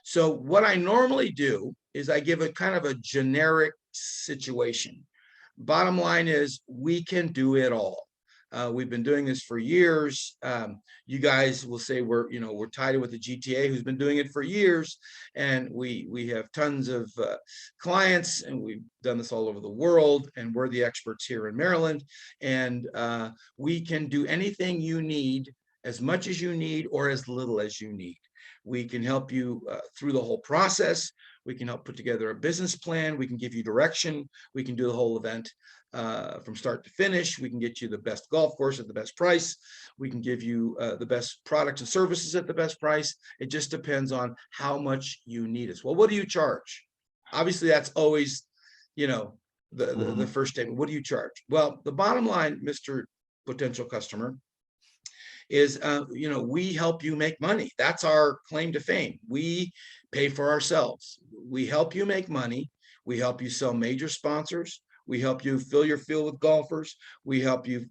So what I normally do is I give a kind of a generic situation. Bottom line is, we can do it all. We've been doing this for years. You guys will say we're tied with the GTA, who's been doing it for years, and we have tons of clients, and we've done this all over the world, and we're the experts here in Maryland, and we can do anything you need, as much as you need or as little as you need. We can help you through the whole process. We can help put together a business plan. We can give you direction. We can do the whole event from start to finish. We can get you the best golf course at the best price. We can give you the best products and services at the best price. It just depends on how much you need us. Well, what do you charge? Obviously, that's always, you know, the first statement. What do you charge? Well, the bottom line, Mr. Potential customer, is, you know, we help you make money. That's our claim to fame. We pay for ourselves. We help you make money. We help you sell major sponsors. We help you fill your field with golfers. We help you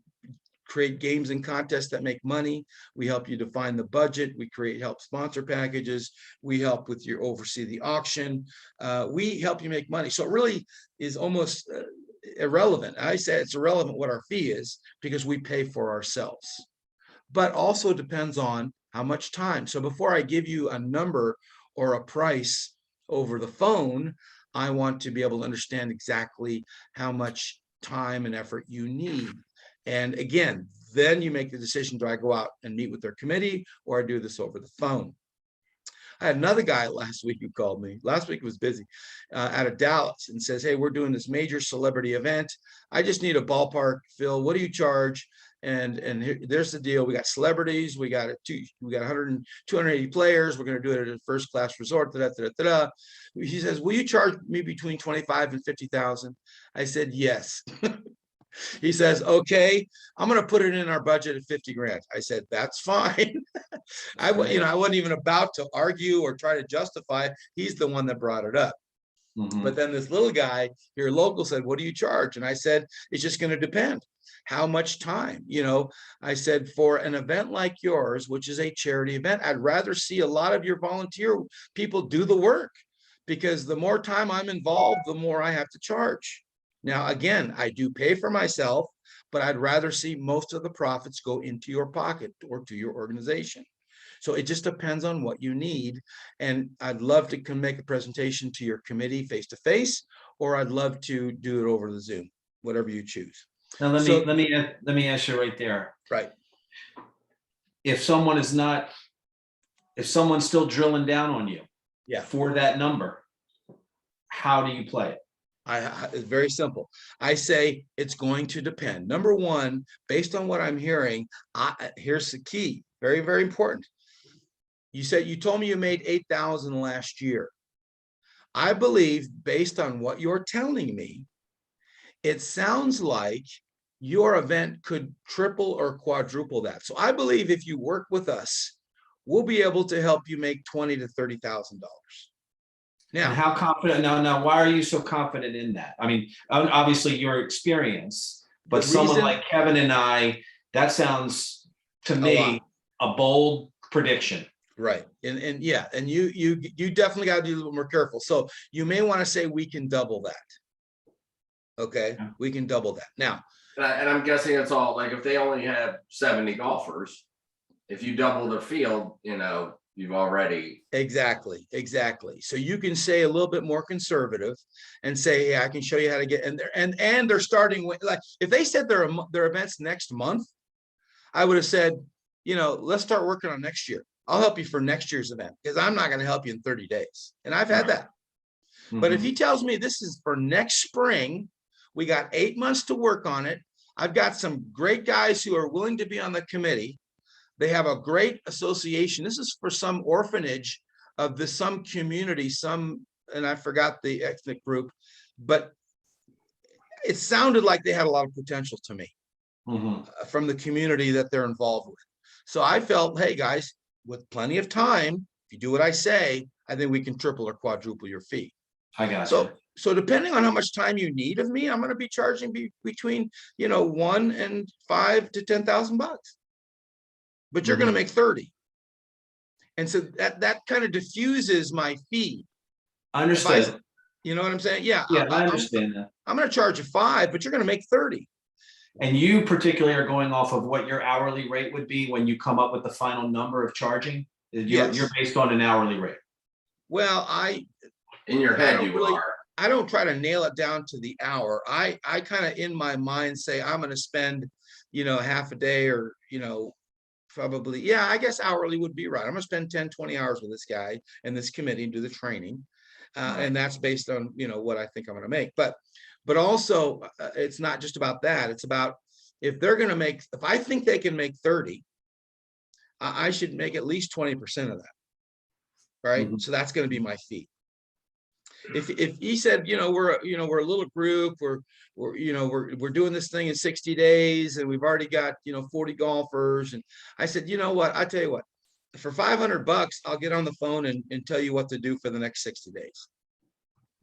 create games and contests that make money. We help you define the budget. We help sponsor packages. We help with your oversee the auction. We help you make money. So it really is almost irrelevant. I say it's irrelevant what our fee is because we pay for ourselves. But also depends on how much time. So before I give you a number or a price over the phone, I want to be able to understand exactly how much time and effort you need. And again, then you make the decision, do I go out and meet with their committee or I do this over the phone? I had another guy last week who called me. Last week was busy out of Dallas and says, hey, we're doing this major celebrity event. I just need a ballpark, Phil. What do you charge? And here, there's the deal. We got celebrities. We got 280 players. We're going to do it at a first class resort. He says, will you charge me between 25 and 50,000? I said, yes. He says, okay, I'm going to put it in our budget at 50 grand. I said, that's fine. I wasn't even about to argue or try to justify it. He's the one that brought it up. But then this little guy here local said, what do you charge? And I said, it's just going to depend. How much time? You know, I said, for an event like yours, which is a charity event, I'd rather see a lot of your volunteer people do the work, because the more time I'm involved, the more I have to charge. Now, again, I do pay for myself, but I'd rather see most of the profits go into your pocket or to your organization. So it just depends on what you need. And I'd love to make a presentation to your committee face-to-face, or I'd love to do it over the Zoom, whatever you choose. Now, let me ask you right there. Right. If someone's still drilling down on you, yeah, for that number, how do you play it? It's very simple. I say it's going to depend. Number one, based on what I'm hearing, here's the key. Very, very important. You told me you made 8,000 last year. I believe, based on what you're telling me, it sounds like your event could triple or quadruple that. So I believe if you work with us, we'll be able to help you make $20,000 to $30,000. Now, and how confident? Now, why are you so confident in that? I mean, obviously your experience, but someone like Kevin and I, that sounds to me a bold prediction. Right. And yeah, and you definitely got to be a little more careful. So you may want to say we can double that. Okay, yeah. We can double that. Now, and I'm guessing it's all like if they only have 70 golfers, if you double the field, you know, you've already. Exactly. So you can say a little bit more conservative and say, hey, I can show you how to get in there. And they're starting with, like, if they said their events next month, I would have said, you know, let's start working on next year. I'll help you for next year's event, because I'm not going to help you in 30 days. And I've had that. But if he tells me this is for next spring, we got 8 months to work on it. I've got some great guys who are willing to be on the committee. They have a great association. This is for some orphanage of some community, and I forgot the ethnic group, but it sounded like they had a lot of potential to me from the community that they're involved with. So I felt, hey guys, with plenty of time, if you do what I say, I think we can triple or quadruple your fee. I got you. So depending on how much time you need of me, I'm going to be charging between, you know, $1,000 and $5,000 to $10,000. But you're going to make 30. And so that kind of diffuses my fee. Understood. You know what I'm saying? Yeah. Yeah, I understand that. I'm going to charge you 5, but you're going to make 30. And you particularly are going off of what your hourly rate would be when you come up with the final number of charging? You're based on an hourly rate. Well, in your head, you are. I don't try to nail it down to the hour. I kind of in my mind say I'm going to spend, you know, half a day or, you know, probably, yeah, I guess hourly would be right. I'm going to spend 10, 20 hours with this guy and this committee and do the training. And that's based on, what I think I'm going to make. But also it's not just about that. It's about if they're going to make, if I think they can make 30, I should make at least 20% of that. Right. Mhm. So that's going to be my fee. If he said, we're a little group, we're doing this thing in 60 days and we've already got, 40 golfers. And I said, you know what, I tell you what, for $500, I'll get on the phone and tell you what to do for the next 60 days.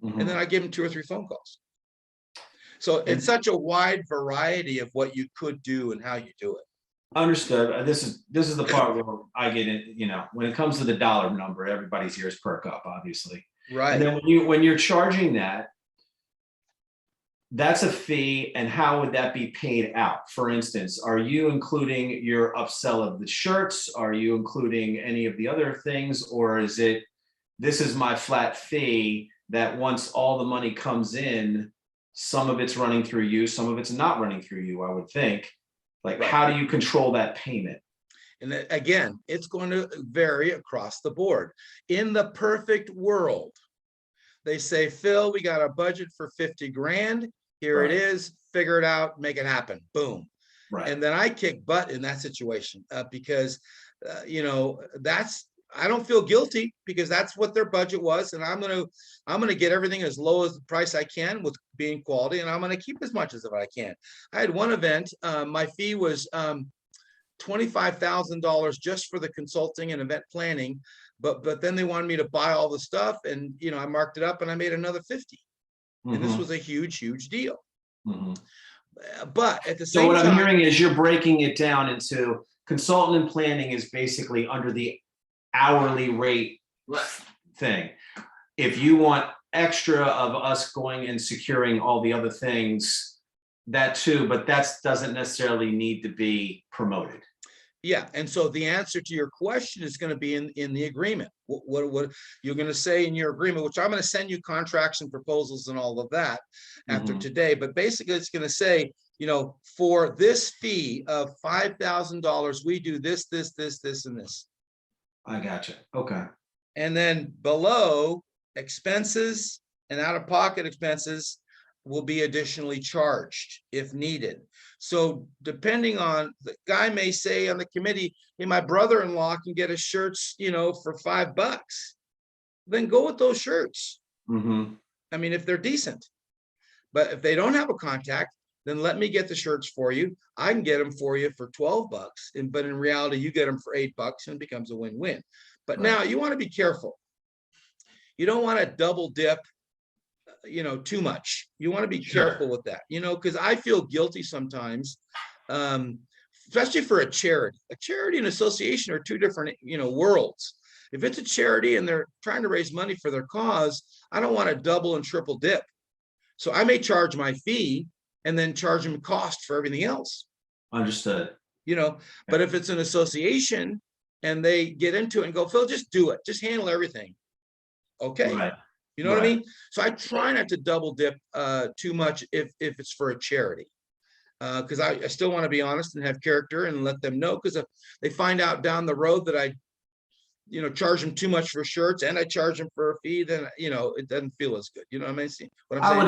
Mhm. And then I give them 2 or 3 phone calls. So it's such a wide variety of what you could do and how you do it. Understood. This is the part where I get it, when it comes to the dollar number, everybody's ears perk up, obviously. Right. And then when you're charging that, that's a fee, and how would that be paid out? For instance, are you including your upsell of the shirts? Are you including any of the other things? Or is it, this is my flat fee that once all the money comes in, some of it's running through you, some of it's not running through you, I would think. Like, Right. how do you control that payment? And again, it's going to vary across the board. In the perfect world, they say, Phil, we got a budget for 50 grand. Here Right. it is. Figure it out. Make it happen. Boom. Right. And then I kick butt in that situation because, I don't feel guilty because that's what their budget was. And I'm going to get everything as low as the price I can with being quality. And I'm going to keep as much as I can. I had one event. My fee was $25,000 just for the consulting and event planning. But then they wanted me to buy all the stuff and, I marked it up and I made another 50. And this was a huge, huge deal. Mhm. But at the So same what time, I'm hearing is you're breaking it down into consultant and planning is basically under the hourly rate thing. If you want extra of us going and securing all the other things, that too, but that doesn't necessarily need to be promoted. yeah. And so the answer to your question is going to be in the agreement. What you're going to say in your agreement, which I'm going to send you contracts and proposals and all of that after Mhm. today. But basically it's going to say, for this fee of $5,000, we do this, this, this, this, and this. I gotcha. Okay. And then below, expenses and out-of-pocket expenses will be additionally charged if needed. So depending on, the guy may say on the committee, hey, my brother-in-law can get his shirts, for $5. Then go with those shirts. Mm-hmm. I mean, if they're decent. But if they don't have a contact, then let me get the shirts for you. I can get them for you for $12. But in reality, you get them for $8 and it becomes a win-win. But now you want to be careful. You don't want to double dip, too much. You want to be careful with that, because I feel guilty sometimes, especially for a charity. A charity and association are 2 different, worlds. If it's a charity and they're trying to raise money for their cause, I don't want to double and triple dip. So I may charge my fee and then charge them cost for everything else. Understood. But if it's an association and they get into it and go, Phil, just do it. Just handle everything. Okay. Right. You know what I mean? So I try not to double dip too much if it's for a charity. Because I still want to be honest and have character and let them know, because if they find out down the road that I charge them too much for shirts and I charge them for a fee, then, it doesn't feel as good. You know what I mean? See what I'm saying?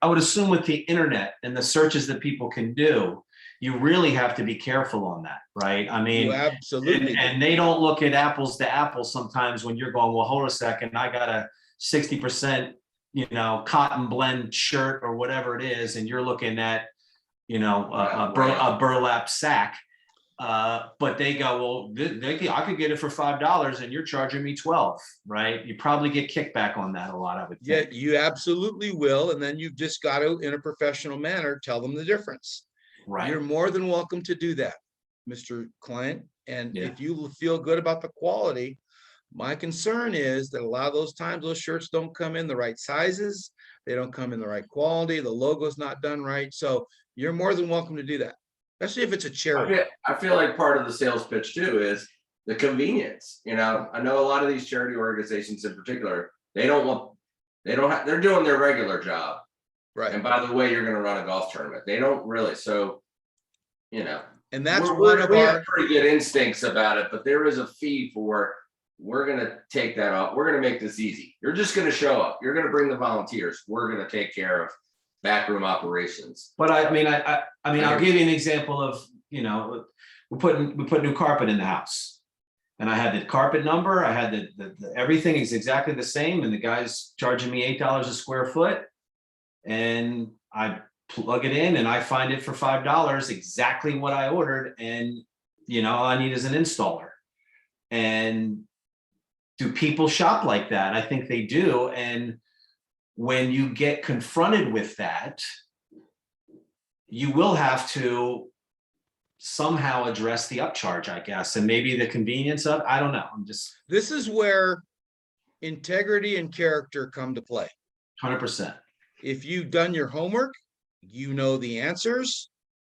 I would assume with the internet and the searches that people can do, you really have to be careful on that, right? I mean, You absolutely. and they don't look at apples to apples sometimes when you're going, well, hold a second, I got a 60%, cotton blend shirt or whatever it is, and you're looking at, a burlap sack. But they go, well, I could get it for $5 and you're charging me 12, right? You probably get kickback on that a lot, I would think. Yeah, you absolutely will. And then you've just got to, in a professional manner, tell them the difference. Right. You're more than welcome to do that, Mr. Client. And if you feel good about the quality, my concern is that a lot of those times those shirts don't come in the right sizes. They don't come in the right quality. The logo's not done right. So you're more than welcome to do that, especially if it's a charity. I feel like part of the sales pitch too is the convenience. I know a lot of these charity organizations in particular, they're doing their regular job. Right. And by the way, you're going to run a golf tournament. They don't really. So, and that's we our have pretty good instincts about it, but there is a fee for we're gonna take that off. We're gonna make this easy. You're just gonna show up. You're gonna bring the volunteers. We're gonna take care of backroom operations. But I mean, I'll give you an example of, you know, we put new carpet in the house. And I had the carpet number, I had the everything is exactly the same, and the guy's charging me $8 a square foot. And I plug it in and I find it for $5, exactly what I ordered, and you know, all I need is an installer. And do people shop like that? I think they do. And when you get confronted with that, you will have to somehow address the upcharge, I guess, and maybe the convenience of, I don't know. This is where integrity and character come to play. 100%. If you've done your homework, you know the answers,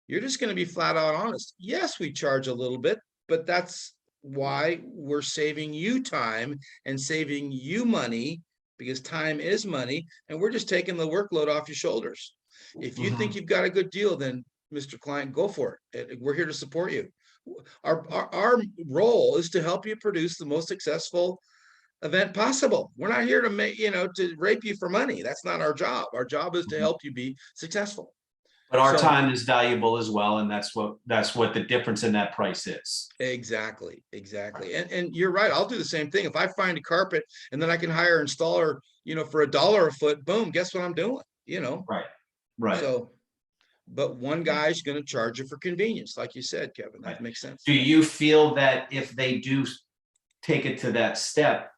you're just going to be flat out honest. Yes, we charge a little bit, but that's why we're saving you time and saving you money, because time is money, and we're just taking the workload off your shoulders. If you think you've got a good deal, then Mr. Client, go for it. We're here to support you. Our role is to help you produce the most successful event possible. We're not here to make, you know, to rape you for money. That's not our job. Our job is to help you be successful. But our time is valuable as well, and that's what the difference in that price is. Exactly. And you're right. I'll do the same thing. If I find a carpet and then I can hire an installer, you know, for $1 a foot, boom, guess what I'm doing? You know? Right. So, but one guy's going to charge you for convenience, like you said, Kevin. That makes sense. Do you feel that if they do take it to that step,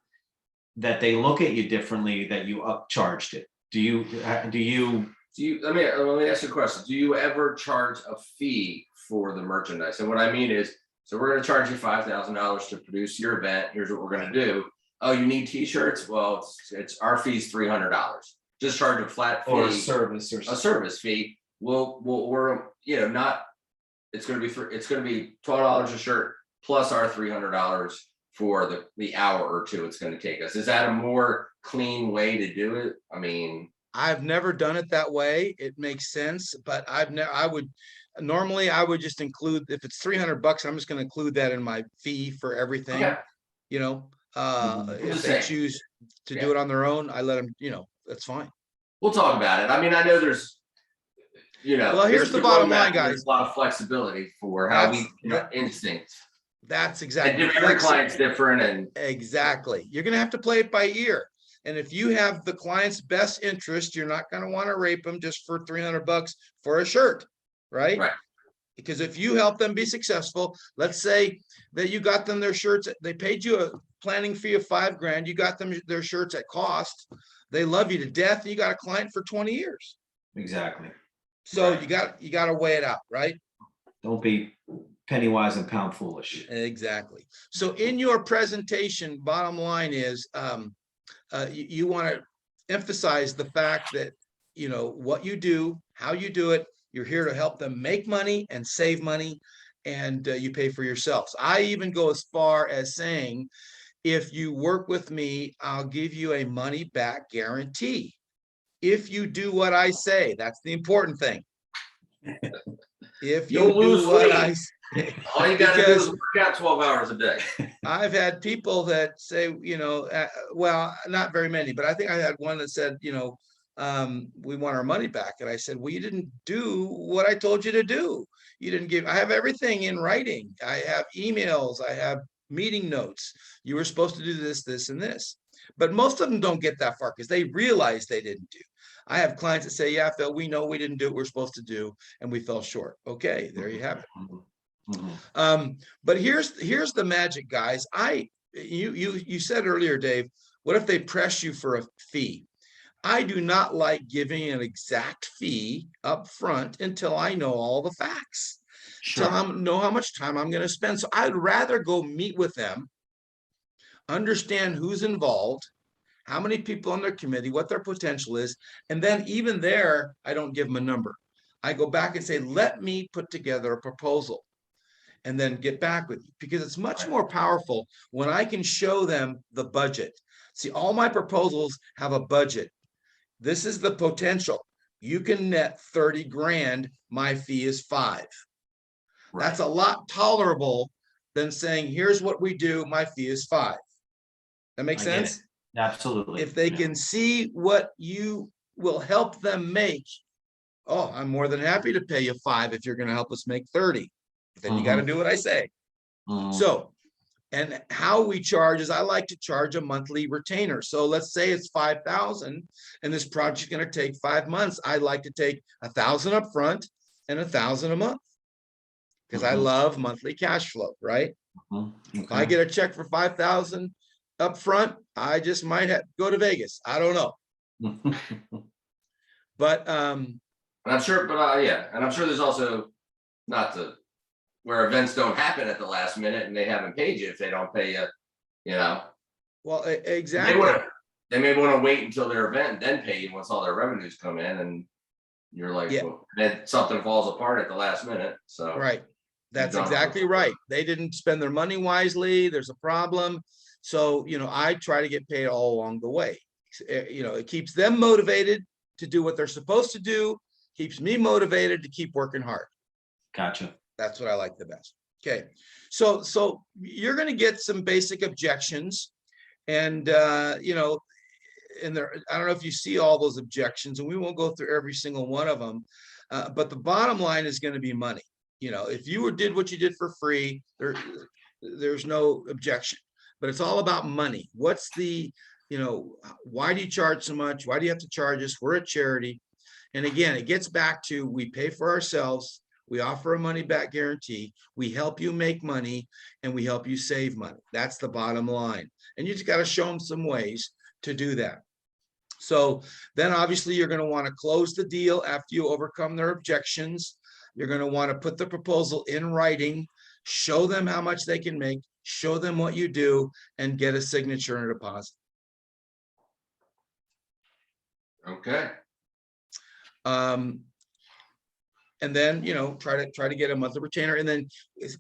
that they look at you differently, that you upcharged it? Let me ask you a question. Do you ever charge a fee for the merchandise? And what I mean is, so we're going to charge you $5,000 to produce your event. Here's what we're going to do. Oh, you need t-shirts? Well, it's our fee's $300. Just charge a flat fee or a service fee. We're, you know, not, it's going to be $12 a shirt plus our $300 for the hour or two it's going to take us. Is that a more clean way to do it? I mean, I've never done it that way. It makes sense, but normally I would just include, if it's $300, I'm just going to include that in my fee for everything. Okay. You know, if they choose to do it on their own, I let them, you know, that's fine. We'll talk about it. I mean, I know there's, you know, well, here's the bottom line, guys. There's a lot of flexibility for how we instinct. That's exactly. And every client's different, and exactly. You're going to have to play it by ear. And if you have the client's best interest, you're not going to want to rape them just for $300 for a shirt, right? Because if you help them be successful, let's say that you got them their shirts, they paid you a planning fee of $5,000, you got them their shirts at cost, they love you to death, and you got a client for 20 years. Exactly. So you got to weigh it out, right? Don't be penny wise and pound foolish. Exactly. So in your presentation, bottom line is, you want to emphasize the fact that, you know, what you do, how you do it, you're here to help them make money and save money, and you pay for yourselves. I even go as far as saying, if you work with me, I'll give you a money back guarantee. If you do what I say, that's the important thing. If you do what I say. All you got to do is work out 12 hours a day. I've had people that say, you know, well, not very many, but I think I had one that said, you know, we want our money back. And I said, well, you didn't do what I told you to do. You didn't give, I have everything in writing. I have emails, I have meeting notes. You were supposed to do this, this, and this. But most of them don't get that far because they realize they didn't do. I have clients that say, yeah, Phil, we know we didn't do what we're supposed to do and we fell short. Okay, there you have it. But here's the magic, guys. You said earlier, Dave, what if they press you for a fee? I do not like giving an exact fee up front until I know all the facts. Sure. Until I know how much time I'm going to spend. So I'd rather go meet with them, understand who's involved, how many people on their committee, what their potential is. And then even there, I don't give them a number. I go back and say, let me put together a proposal and then get back with you, because it's much more powerful when I can show them the budget. See, all my proposals have a budget. This is the potential. You can net 30 grand. My fee is 5. Right. That's a lot tolerable than saying, here's what we do. My fee is 5. That makes I get it. sense? Absolutely. If they Yeah. can see what you will help them make, oh, I'm more than happy to pay you 5 if you're going to help us make 30. But then you got to do what I say. Mhm. So, and how we charge is I like to charge a monthly retainer. So let's say it's 5,000 and this project's going to take 5 months. I like to take 1,000 up front and 1,000 a month because I Mhm. love monthly cash flow, right? Mhm. If I Okay. get a check for 5,000 up front, I just might have go to Vegas. I don't know. But And I'm sure, but yeah, and I'm sure there's also not to where events don't happen at the last minute and they haven't paid you if they don't pay you, you know. well, They exactly. wanna, they may want to wait until their event, then pay you once all their revenues come in, and you're like, Yeah. well, then something falls apart at the last minute, so. Right. That's done it exactly before. right. They didn't spend their money wisely. There's a problem. So, I try to get paid all along the way. It keeps them motivated to do what they're supposed to do, keeps me motivated to keep working hard. Gotcha. That's what I like the best. Okay. So you're going to get some basic objections and, and there, I don't know if you see all those objections, and we won't go through every single one of them. But the bottom line is going to be money. If you did what you did for free, there's no objection. But it's all about money. What's why do you charge so much? Why do you have to charge us? We're a charity. And again, it gets back to we pay for ourselves. We offer a money back guarantee. We help you make money and we help you save money. That's the bottom line. And you just got to show them some ways to do that. So then obviously you're going to want to close the deal after you overcome their objections. You're going to want to put the proposal in writing, show them how much they can make, show them what you do, and get a signature and a deposit. Okay. And then, try to get a monthly retainer and then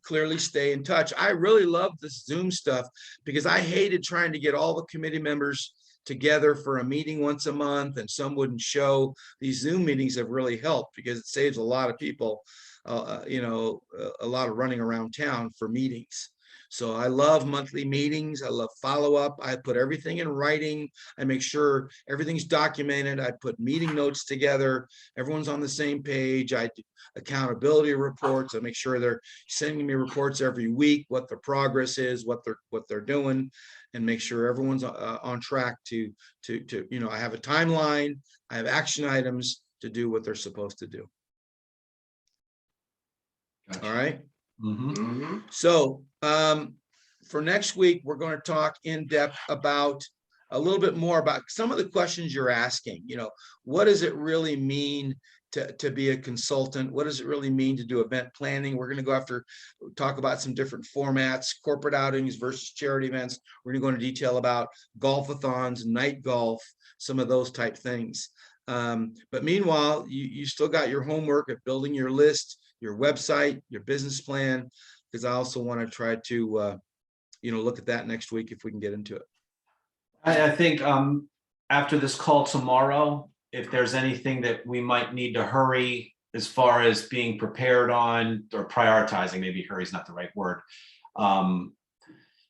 clearly stay in touch. I really love this Zoom stuff because I hated trying to get all the committee members together for a meeting once a month and some wouldn't show. These Zoom meetings have really helped because it saves a lot of people, a lot of running around town for meetings. So I love monthly meetings. I love follow-up. I put everything in writing. I make sure everything's documented. I put meeting notes together. Everyone's on the same page. I do accountability reports. I make sure they're sending me reports every week, what the progress is, what they're doing, and make sure everyone's on track to I have a timeline. I have action items to do what they're supposed to do. Gotcha. All right. Mm-hmm. So for next week, we're going to talk in depth about a little bit more about some of the questions you're asking. What does it really mean to be a consultant? What does it really mean to do event planning? We're going to talk about some different formats, corporate outings versus charity events. We're going to go into detail about golf-a-thons, night golf, some of those type things. But meanwhile, you still got your homework of building your list, your website, your business plan, because I also want to try to, look at that next week if we can get into it. I think after this call tomorrow, if there's anything that we might need to hurry as far as being prepared on or prioritizing, maybe hurry is not the right word,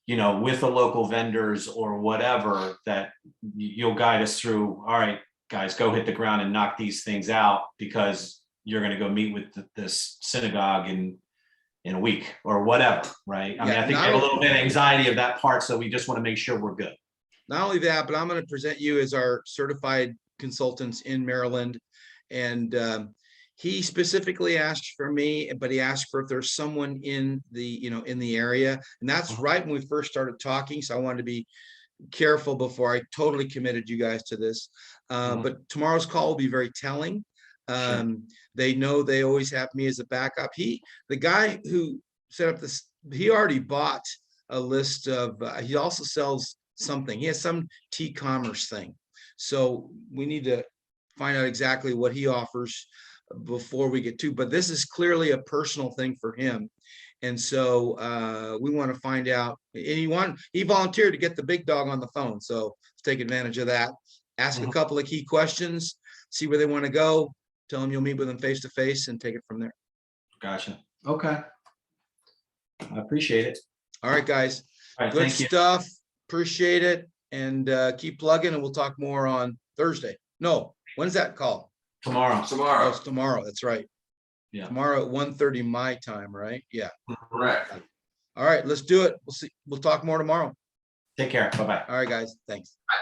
with the local vendors or whatever, that you'll guide us through. All right, guys, go hit the ground and knock these things out because you're going to go meet with this synagogue in a week or whatever, right? I mean, I think we have a little bit of anxiety of that part, so we just want to make sure we're good. Not only that, but I'm going to present you as our certified consultants in Maryland. And he specifically asked for me, but he asked for if there's someone in the area. And that's right when we first started talking. So I wanted to be careful before I totally committed you guys to this. But tomorrow's call will be very telling. Sure. They know they always have me as a backup. The guy who set up this, he already bought a list of, he also sells something. He has some T-commerce thing. So we need to find out exactly what he offers before we get to, but this is clearly a personal thing for him. And so we want to find out, and he volunteered to get the big dog on the phone. So let's take advantage of that. Ask a couple of key questions, see where they want to go. Tell them you'll meet with them face-to-face and take it from there. Gotcha. Okay. I appreciate it. All right, guys. All right, good stuff. Appreciate it. and keep plugging, and we'll talk more on Thursday. No, when's that call? Tomorrow. Oh, Tomorrow, it's tomorrow. That's right. Yeah. Tomorrow at 1:30 my time, right? Yeah. correct. All right, let's do it. We'll see. We'll talk more tomorrow. Take care. Bye-bye. All right, guys. Thanks. Bye.